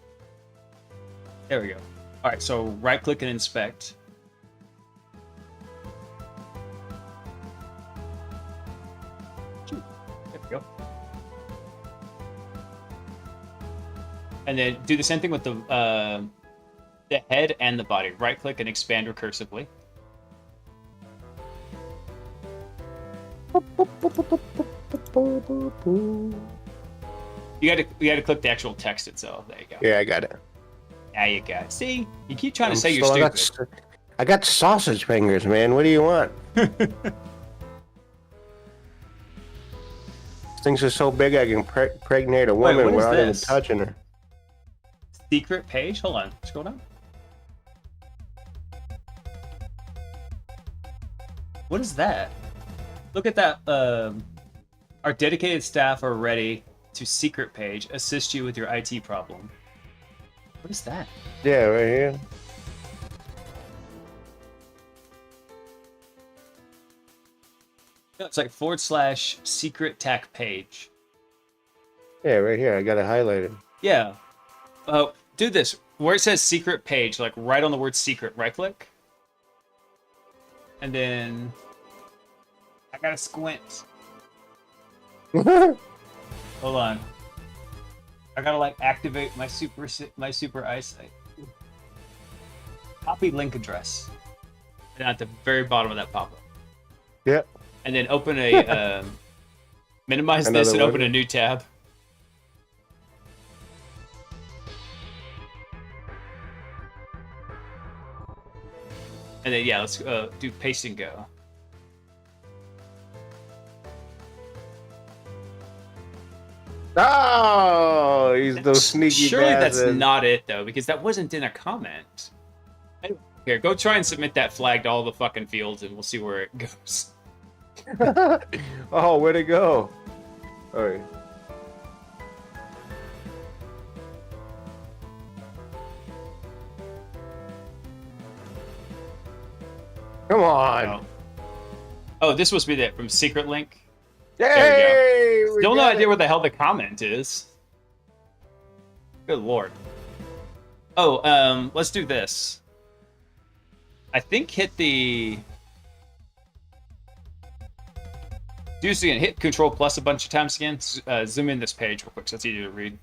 There we go. All right, so right click and inspect. There we go. And then do the same thing with the head and the body. Right click and expand recursively. You got to click the actual text itself. There you go. Yeah, I got it. There you go. See, you keep trying to say you're stupid. I got sausage fingers, man. What do you want? Things are so big I can pregnate a woman what is without even this? touching her. Secret page? Hold on. Scroll down. What is that? Look at that. Our dedicated staff are ready to secret page, assist you with your IT problem. What is that? Yeah, right here. No, it's like / secret tac page. Yeah, right here. I got it highlighted. Yeah. Do this. Where it says secret page, like right on the word secret, right click. And then I gotta squint. Hold on. I gotta like activate my super eyesight. Copy link address. And at the very bottom of that pop-up. Yep. And then open a minimize this and open a new tab. And then yeah, let's do paste and go. Oh, he's those sneaky Surely bastards. that's not it though, because that wasn't in a comment. Here, go try and submit that flag to all the fucking fields, and we'll see where it goes. Oh, where'd it go? All right. Come on. Oh, this must be that from secret link. Yay! There we go. We Still no got idea it. where the hell the comment is. Good lord. Oh, let's do this. I think hit the... Do this again. Hit Control Plus a bunch of times again. Zoom in this page real quick so it's easier to read.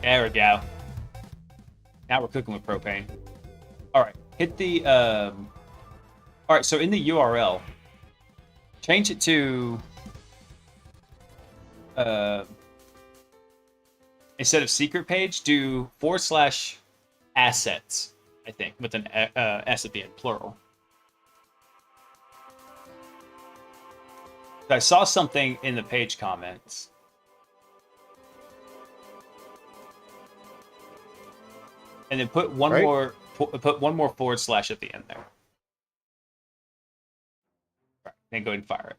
There we go. Now we're cooking with propane. Alright, hit the... Alright, so in the URL, change it to... instead of secret page, do /assets, I think, with an S at the end, plural. I saw something in the page comments. And then put one Right. more put one more forward slash at the end there. Right, then go ahead and fire it.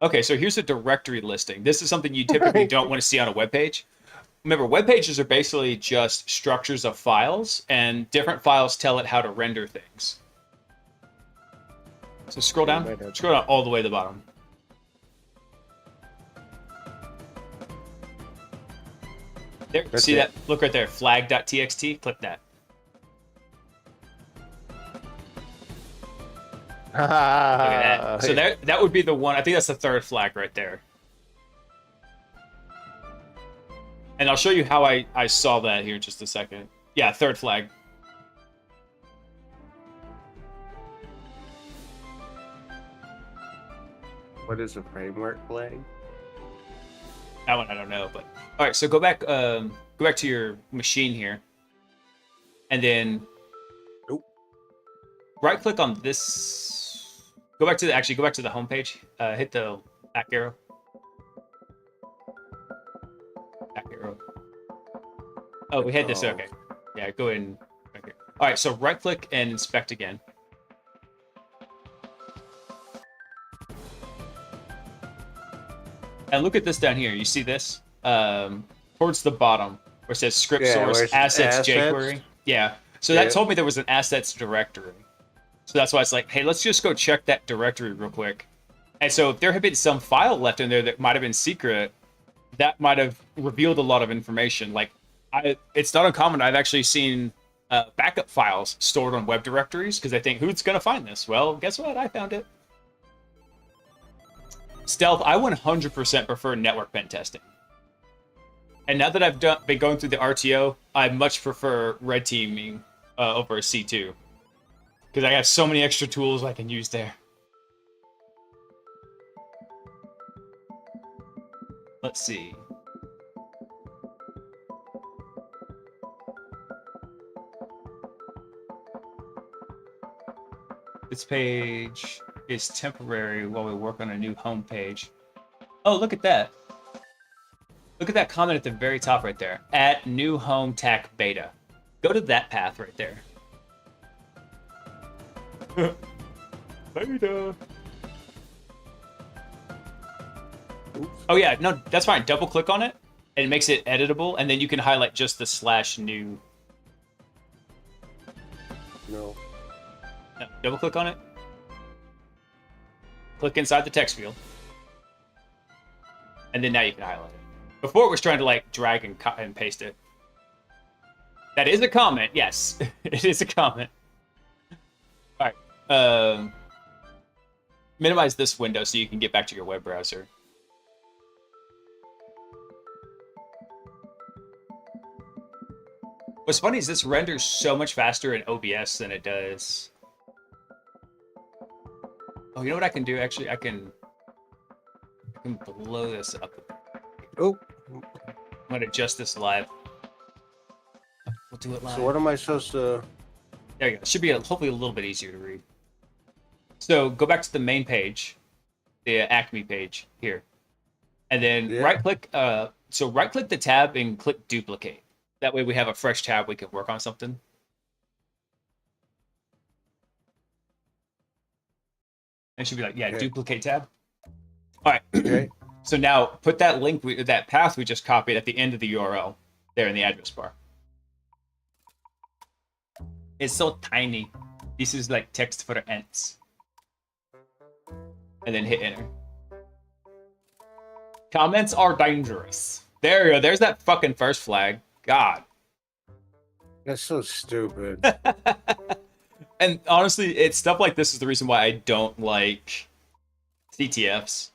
Okay, so here's a directory listing. This is something you typically don't want to see on a web page. Remember, web pages are basically just structures of files, and different files tell it how to render things. So scroll down all the way to the bottom. There, That's see it. that? Look right there, flag.txt. Click that. Look at that. So that would be the one. I think that's the third flag right there. And I'll show you how I saw that here in just a second. Yeah, third flag. What is a framework flag? That one I don't know, but all right. So go back to your machine here, and then right click on this. Go back to the home page. Hit the back arrow. Back arrow. Oh, we had this. Okay. Yeah, go ahead and. Okay. All right. So right click and inspect again. And look at this down here. You see this? Towards the bottom where it says script source assets jQuery. Yeah. So that told me there was an assets directory. So that's why it's like, hey, let's just go check that directory real quick. And so if there had been some file left in there that might have been secret, that might have revealed a lot of information. Like, it's not uncommon. I've actually seen backup files stored on web directories because I think, who's going to find this? Well, guess what? I found it. Stealth, I 100% prefer network pen testing. And now that I've been going through the RTO, I much prefer red teaming over C2. Because I have so many extra tools I can use there. Let's see. This page is temporary while we work on a new home page. Oh, look at that. Look at that comment at the very top right there. At new home tac beta. Go to that path right there. Beta. Oh yeah, no, that's fine. Double click on it and it makes it editable, and then you can highlight just the /new. No. No, double click on it. Click inside the text field. And then now you can highlight it. Before it was trying to like drag and paste it. That is a comment, yes. It is a comment. Alright. Minimize this window so you can get back to your web browser. What's funny is this renders so much faster in OBS than it does. Oh, you know what I can do? Actually, I can blow this up. Oh. I'm gonna adjust this live. We'll do it live. So what am I supposed to? There you go. It should be hopefully a little bit easier to read. So go back to the main page, the Acme page here, and then right click. So right click the tab and click duplicate. That way we have a fresh tab we can work on something. It should be like, duplicate tab. All right. Okay. So now put that link, that path we just copied at the end of the URL there in the address bar. It's so tiny. This is like text for ants. And then hit enter. Comments are dangerous. There you go. There's that fucking first flag. God. That's so stupid. And honestly, it's stuff like this is the reason why I don't like CTFs.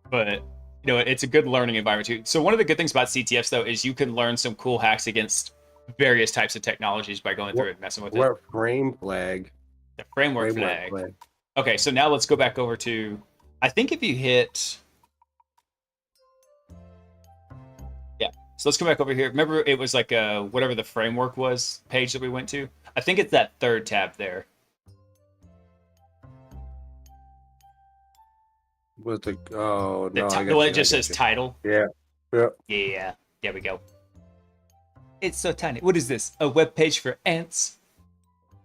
But, you know, it's a good learning environment too. So one of the good things about CTFs, though, is you can learn some cool hacks against various types of technologies by going through it and messing with it. What frame flag? The framework flag. Okay, so now let's go back over to... I think if you hit... So let's come back over here. Remember, it was like whatever the framework was page that we went to. I think it's that third tab there. With the oh no, I The got one you, that just I got says you. title. Yeah. Yeah. Yeah, there we go. It's so tiny. What is this? A web page for ants?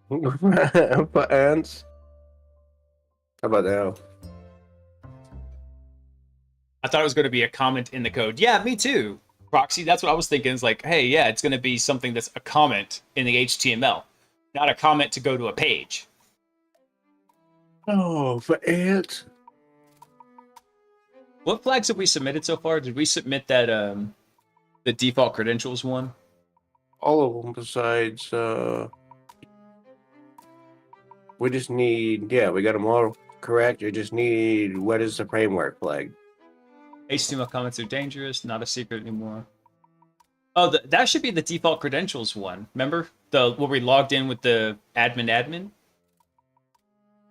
For ants. How about that? I thought it was going to be a comment in the code. Yeah, me too. Proxy, that's what I was thinking. Is like, hey, yeah, it's going to be something that's a comment in the HTML, not a comment to go to a page. Oh, for ants. What flags have we submitted so far? Did we submit that the default credentials one? All of them besides we just need we got them all correct. You just need what is the framework flag? HTML comments are dangerous, not a secret anymore. Oh, that should be the default credentials one. Remember the where we logged in with the admin?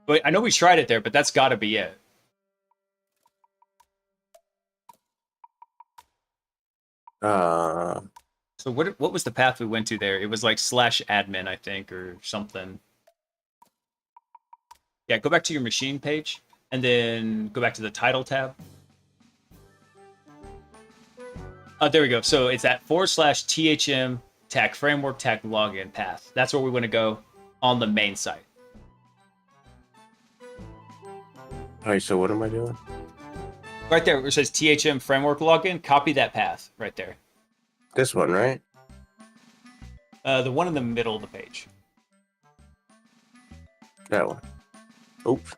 But I know we tried it there, but that's got to be it. So what was the path we went to there? It was like /admin, I think, or something. Yeah, go back to your machine page, and then go back to the title tab. Oh, there we go. So it's that /thm tag framework tag login path. That's where we want to go on the main site. All right, so what am I doing? Right there where it says THM framework login, copy that path right there. This one, right? The one in the middle of the page. That one. Oops.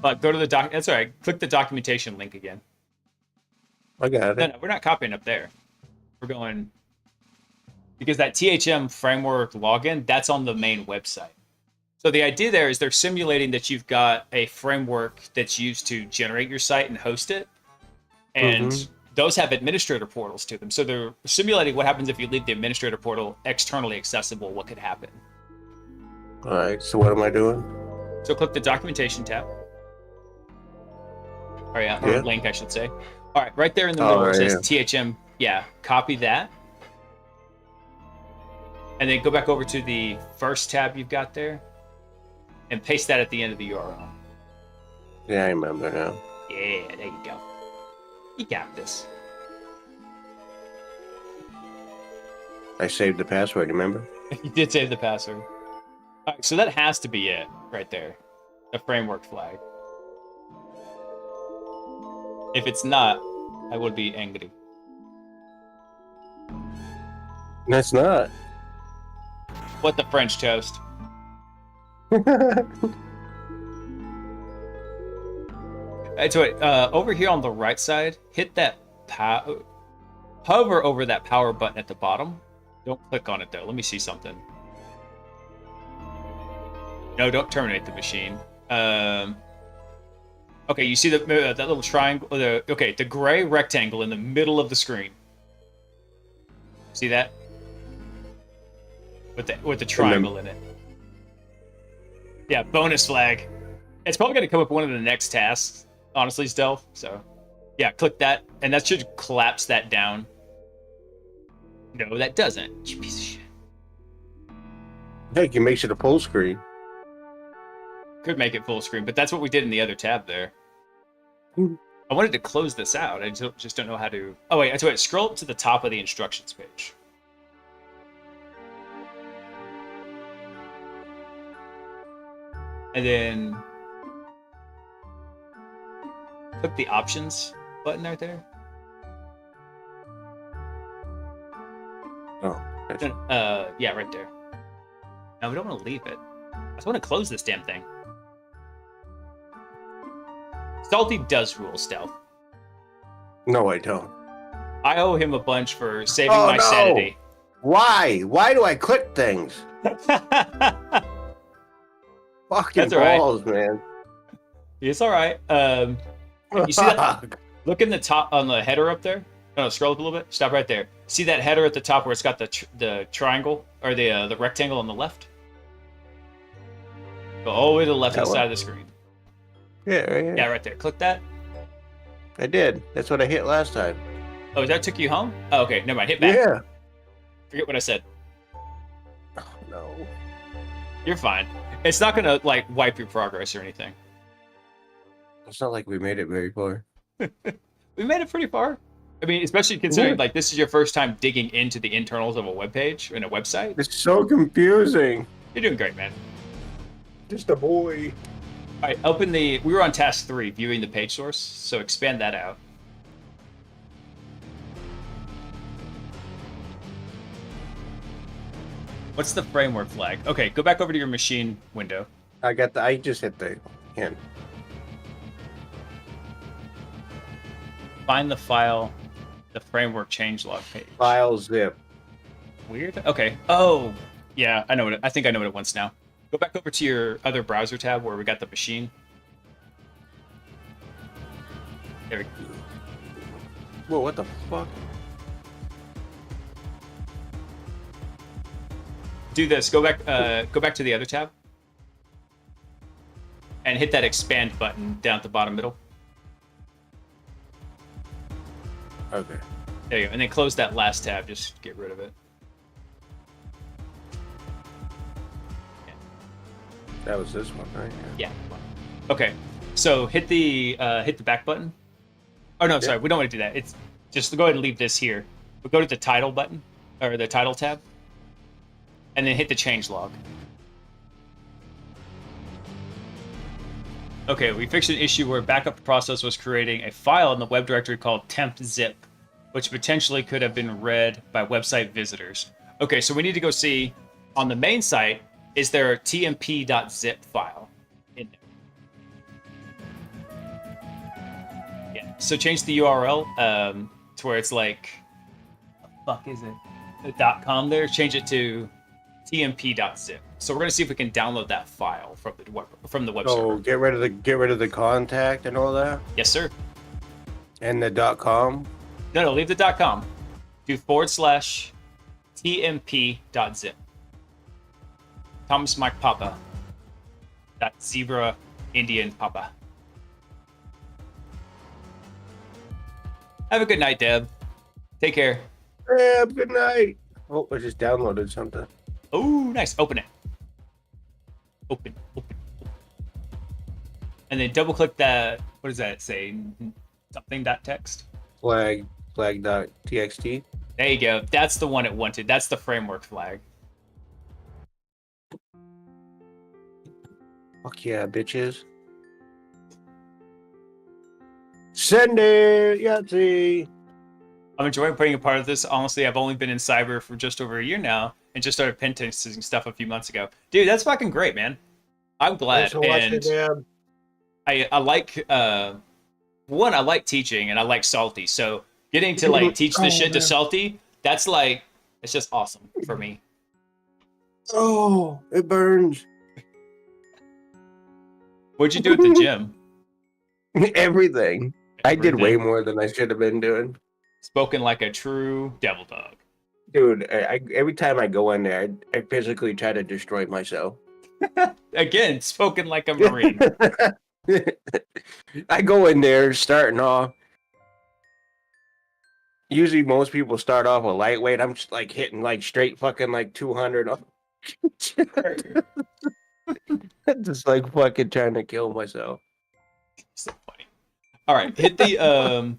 Go to the doc. That's all right. Click the documentation link again. I got No, it. no, we're not copying up there. We're going because that THM framework login, that's on the main website. So the idea there is they're simulating that you've got a framework that's used to generate your site and host it. And those have administrator portals to them. So they're simulating what happens if you leave the administrator portal externally accessible, what could happen. All right, so what am I doing? So click the documentation tab. Or Yeah. link, I should say. All right, right there in the middle where it right, says THM, copy that. And then go back over to the first tab you've got there and paste that at the end of the URL. Yeah, I remember now. Yeah, there you go. You got this. I saved the password, remember? You did save the password. All right, so that has to be it right there. The framework flag. If it's not, I would be angry. That's not. What the French toast? So over here on the right side, hit that hover over that power button at the bottom. Don't click on it though. Let me see something. No, don't terminate the machine. Okay, you see that little triangle? The gray rectangle in the middle of the screen. See that? With the triangle in it. Yeah, bonus flag. It's probably going to come up one of the next tasks, honestly, Stealth. So, yeah, click that, and that should collapse that down. No, that doesn't. You piece of shit. Heck, you makes it a full screen. Could make it full screen, but that's what we did in the other tab there. I wanted to close this out. I just don't know how to... Oh, wait. That's right. Scroll up to the top of the instructions page. And then click the options button right there. Oh. Yeah, right there. No, we don't want to leave it. I just want to close this damn thing. Salty does rule Stealth. No, I don't. I owe him a bunch for saving my sanity. Why? Why do I click things? Fucking That's all right. balls, man. It's all right. You see that? Look in the top on the header up there. No, scroll up a little bit. Stop right there. See that header at the top where it's got the triangle or the rectangle on the left? Go all the way to the left-hand side of the screen. Yeah, Yeah, right there. Click that. I did. That's what I hit last time. Oh, that took you home? Oh, okay. Never mind. Hit back. Yeah. Forget what I said. Oh, no. You're fine. It's not gonna like wipe your progress or anything. It's not like we made it very far. We made it pretty far. I mean, especially considering like this is your first time digging into the internals of a web page and a website. It's so confusing. You're doing great, man. Just a boy. All right, open the. We were on task 3, viewing the page source. So expand that out. What's the framework flag? Okay, go back over to your machine window. I just hit the hint. Find the file, the framework changelog page. File zip. Weird. Okay. Oh, yeah. I think I know what it wants now. Go back over to your other browser tab where we got the machine. There we go. Whoa, what the fuck? Do this. Go back to the other tab. And hit that expand button down at the bottom middle. Okay. There you go. And then close that last tab. Just get rid of it. That was this one, right? Yeah. Okay. So hit the back button. Oh no, sorry. We don't want to do that. It's just go ahead and leave this here. But go to the title button or the title tab, and then hit the change log. Okay, we fixed an issue where backup process was creating a file in the web directory called temp.zip, which potentially could have been read by website visitors. Okay, so we need to go see on the main site, is there a tmp.zip file in there? Yeah, so change the URL to where it's like, what the fuck is it? The .com there, change it to tmp.zip. So we're gonna see if we can download that file from the web So server. get rid of the contact and all that, Yes, sir. and the .com. No, leave the .com. Do /tmp.zip. Thomas Mike Papa. Zebra Indian Papa. Have a good night, Deb. Take care. Yeah, good night. Oh, I just downloaded something. Oh, nice. Open it. Open. And then double click that. What does that say? Something.txt. Flag.txt. There you go. That's the one it wanted. That's the framework flag. Fuck yeah, bitches. Send it, Yahtzee. I'm enjoying putting a part of this. Honestly, I've only been in cyber for just over a year now and just started pen testing stuff a few months ago. Dude, that's fucking great, man. I'm glad. Thanks for watching, And Dan. I like one, I like teaching and I like Salty. So getting to like teach this shit to Salty, that's like it's just awesome for me. Oh, it burns. What'd you do at the gym? Everything. I did way Everything. more than I should have been doing. Spoken like a true devil dog. Dude, every time I go in there, I physically try to destroy myself. Again, spoken like a Marine. I go in there starting off. Usually most people start off with lightweight. I'm just like hitting like straight fucking like 200. Just like fucking trying to kill myself. So funny. All right, hit the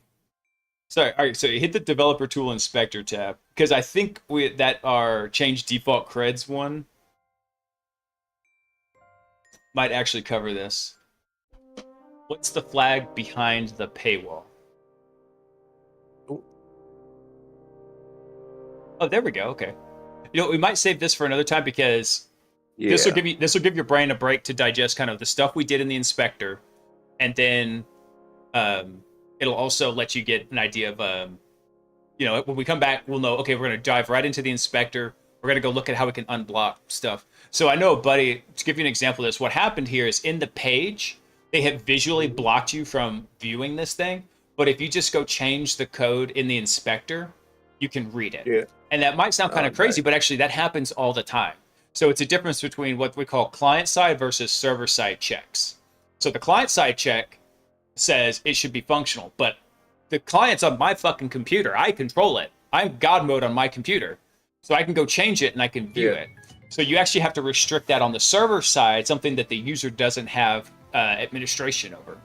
Sorry. All right, so hit the developer tool inspector tab because I think that our change default creds one might actually cover this. What's the flag behind the paywall? Oh, there we go. Okay. You know, we might save this for another time because Yeah. this will give your brain a break to digest kind of the stuff we did in the inspector, and then it'll also let you get an idea of you know, when we come back, we'll know. Okay, we're gonna dive right into the inspector. We're gonna go look at how we can unblock stuff. So I know, buddy, to give you an example of this, what happened here is in the page they have visually blocked you from viewing this thing, but if you just go change the code in the inspector, you can read it. Yeah. And that might sound kind of Okay. crazy, but actually that happens all the time. So it's a difference between what we call client-side versus server-side checks. So the client-side check says it should be functional, but the client's on my fucking computer. I control it. I'm God mode on my computer. So I can go change it and I can view Yeah. it. So you actually have to restrict that on the server side, something that the user doesn't have administration over.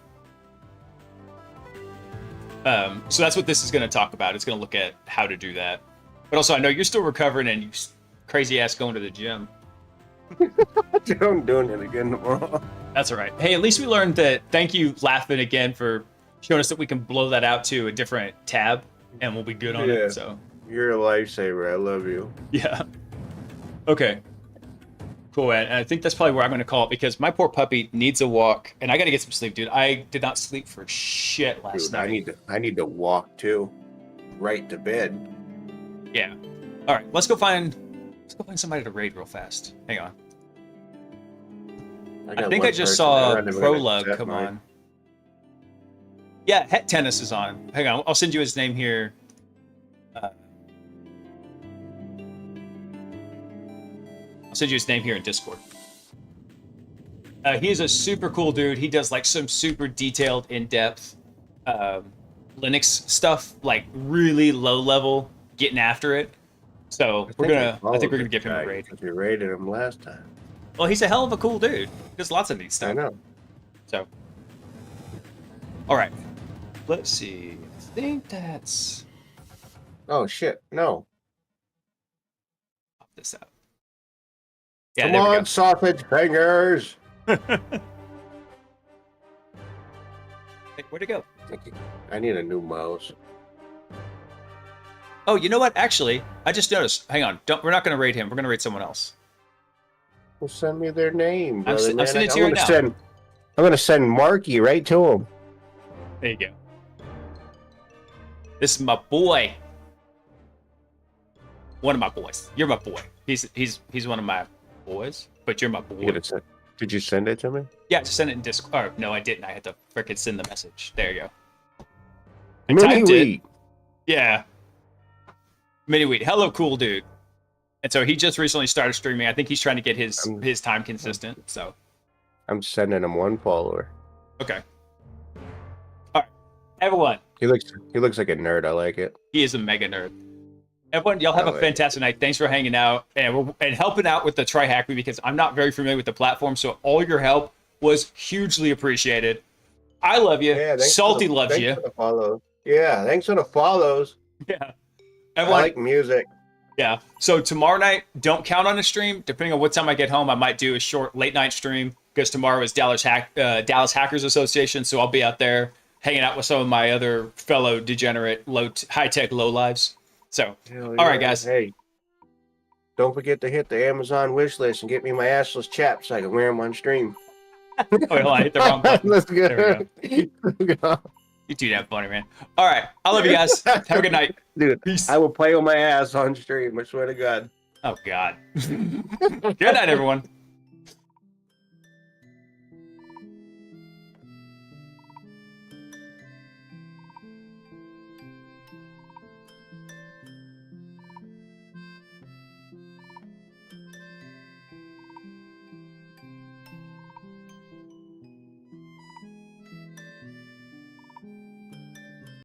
So that's what this is going to talk about. It's going to look at how to do that. But also, I know you're still recovering and you crazy ass going to the gym. I'm doing it again tomorrow. That's all right. Hey, at least we learned that. Thank you, Laughing, again, for showing us that we can blow that out to a different tab and we'll be good on Yeah. it. So, You're a lifesaver. I love you. yeah. Okay. Cool, man. And I think that's probably where I'm going to call it because my poor puppy needs a walk and I got to get some sleep, dude. I did not sleep for shit last Dude, night. I need to walk too. Right to bed. Yeah. All right. Let's go find somebody to raid real fast. Hang on. I got think one I just person saw that I'm gonna Prologue set come mine. on. Yeah, Het Tennis is on. Hang on, I'll send you his name here. I'll send you his name here in Discord. He is a super cool dude. He does like some super detailed, in-depth Linux stuff, like really low level, getting after it. So I think we're gonna give him a raid. You raided him last time. Well, he's a hell of a cool dude. He does lots of neat stuff. I know. So, all right. Let's see. I think that's Oh shit! No. pop this out. Yeah, Come there we on, sausage fingers. go. Hey, where'd it go? I need a new mouse. Oh, you know what? Actually, I just noticed. Hang on. We're not going to raid him. We're going to raid someone else. Well, send me their name, I'm brother. sending it to you right now. I'm gonna send Marky right to him. There you go. This is my boy. One of my boys. You're my boy. He's one of my boys, but you're my boy. Did you send it to me? Yeah, just send it in Discord. No, I didn't. I had to frickin' send the message. There you go. I Mini typed it. wheat. Yeah. Mini Wheat. Hello, cool dude. And so he just recently started streaming. I think he's trying to get his time consistent. So I'm sending him one follower. okay. All right, everyone. He looks like a nerd. I like it. He is a mega nerd. Everyone, y'all have I a like fantastic night. Thanks for hanging out and helping out with the Try Hack Me because I'm not very familiar with the platform. So all your help was hugely appreciated. I love you. Salty loves you. Thanks for the follows. Yeah, thanks for the follows. Yeah. I Everyone, like music. yeah. So tomorrow night, don't count on a stream. Depending on what time I get home, I might do a short late night stream because tomorrow is Dallas Hackers Association. So I'll be out there hanging out with some of my other fellow degenerate high tech low lives. So, Hell all right, yeah. guys. Hey, don't forget to hit the Amazon wish list and get me my assless chaps so I can wear them on stream. Oh, hold on, I hit the wrong button. Let's go. There Let's go. You do that funny, man. All right. I love you guys. Have a good night. Dude, Peace. I will play with my ass on stream. I swear to God. Oh, God. Good night, everyone.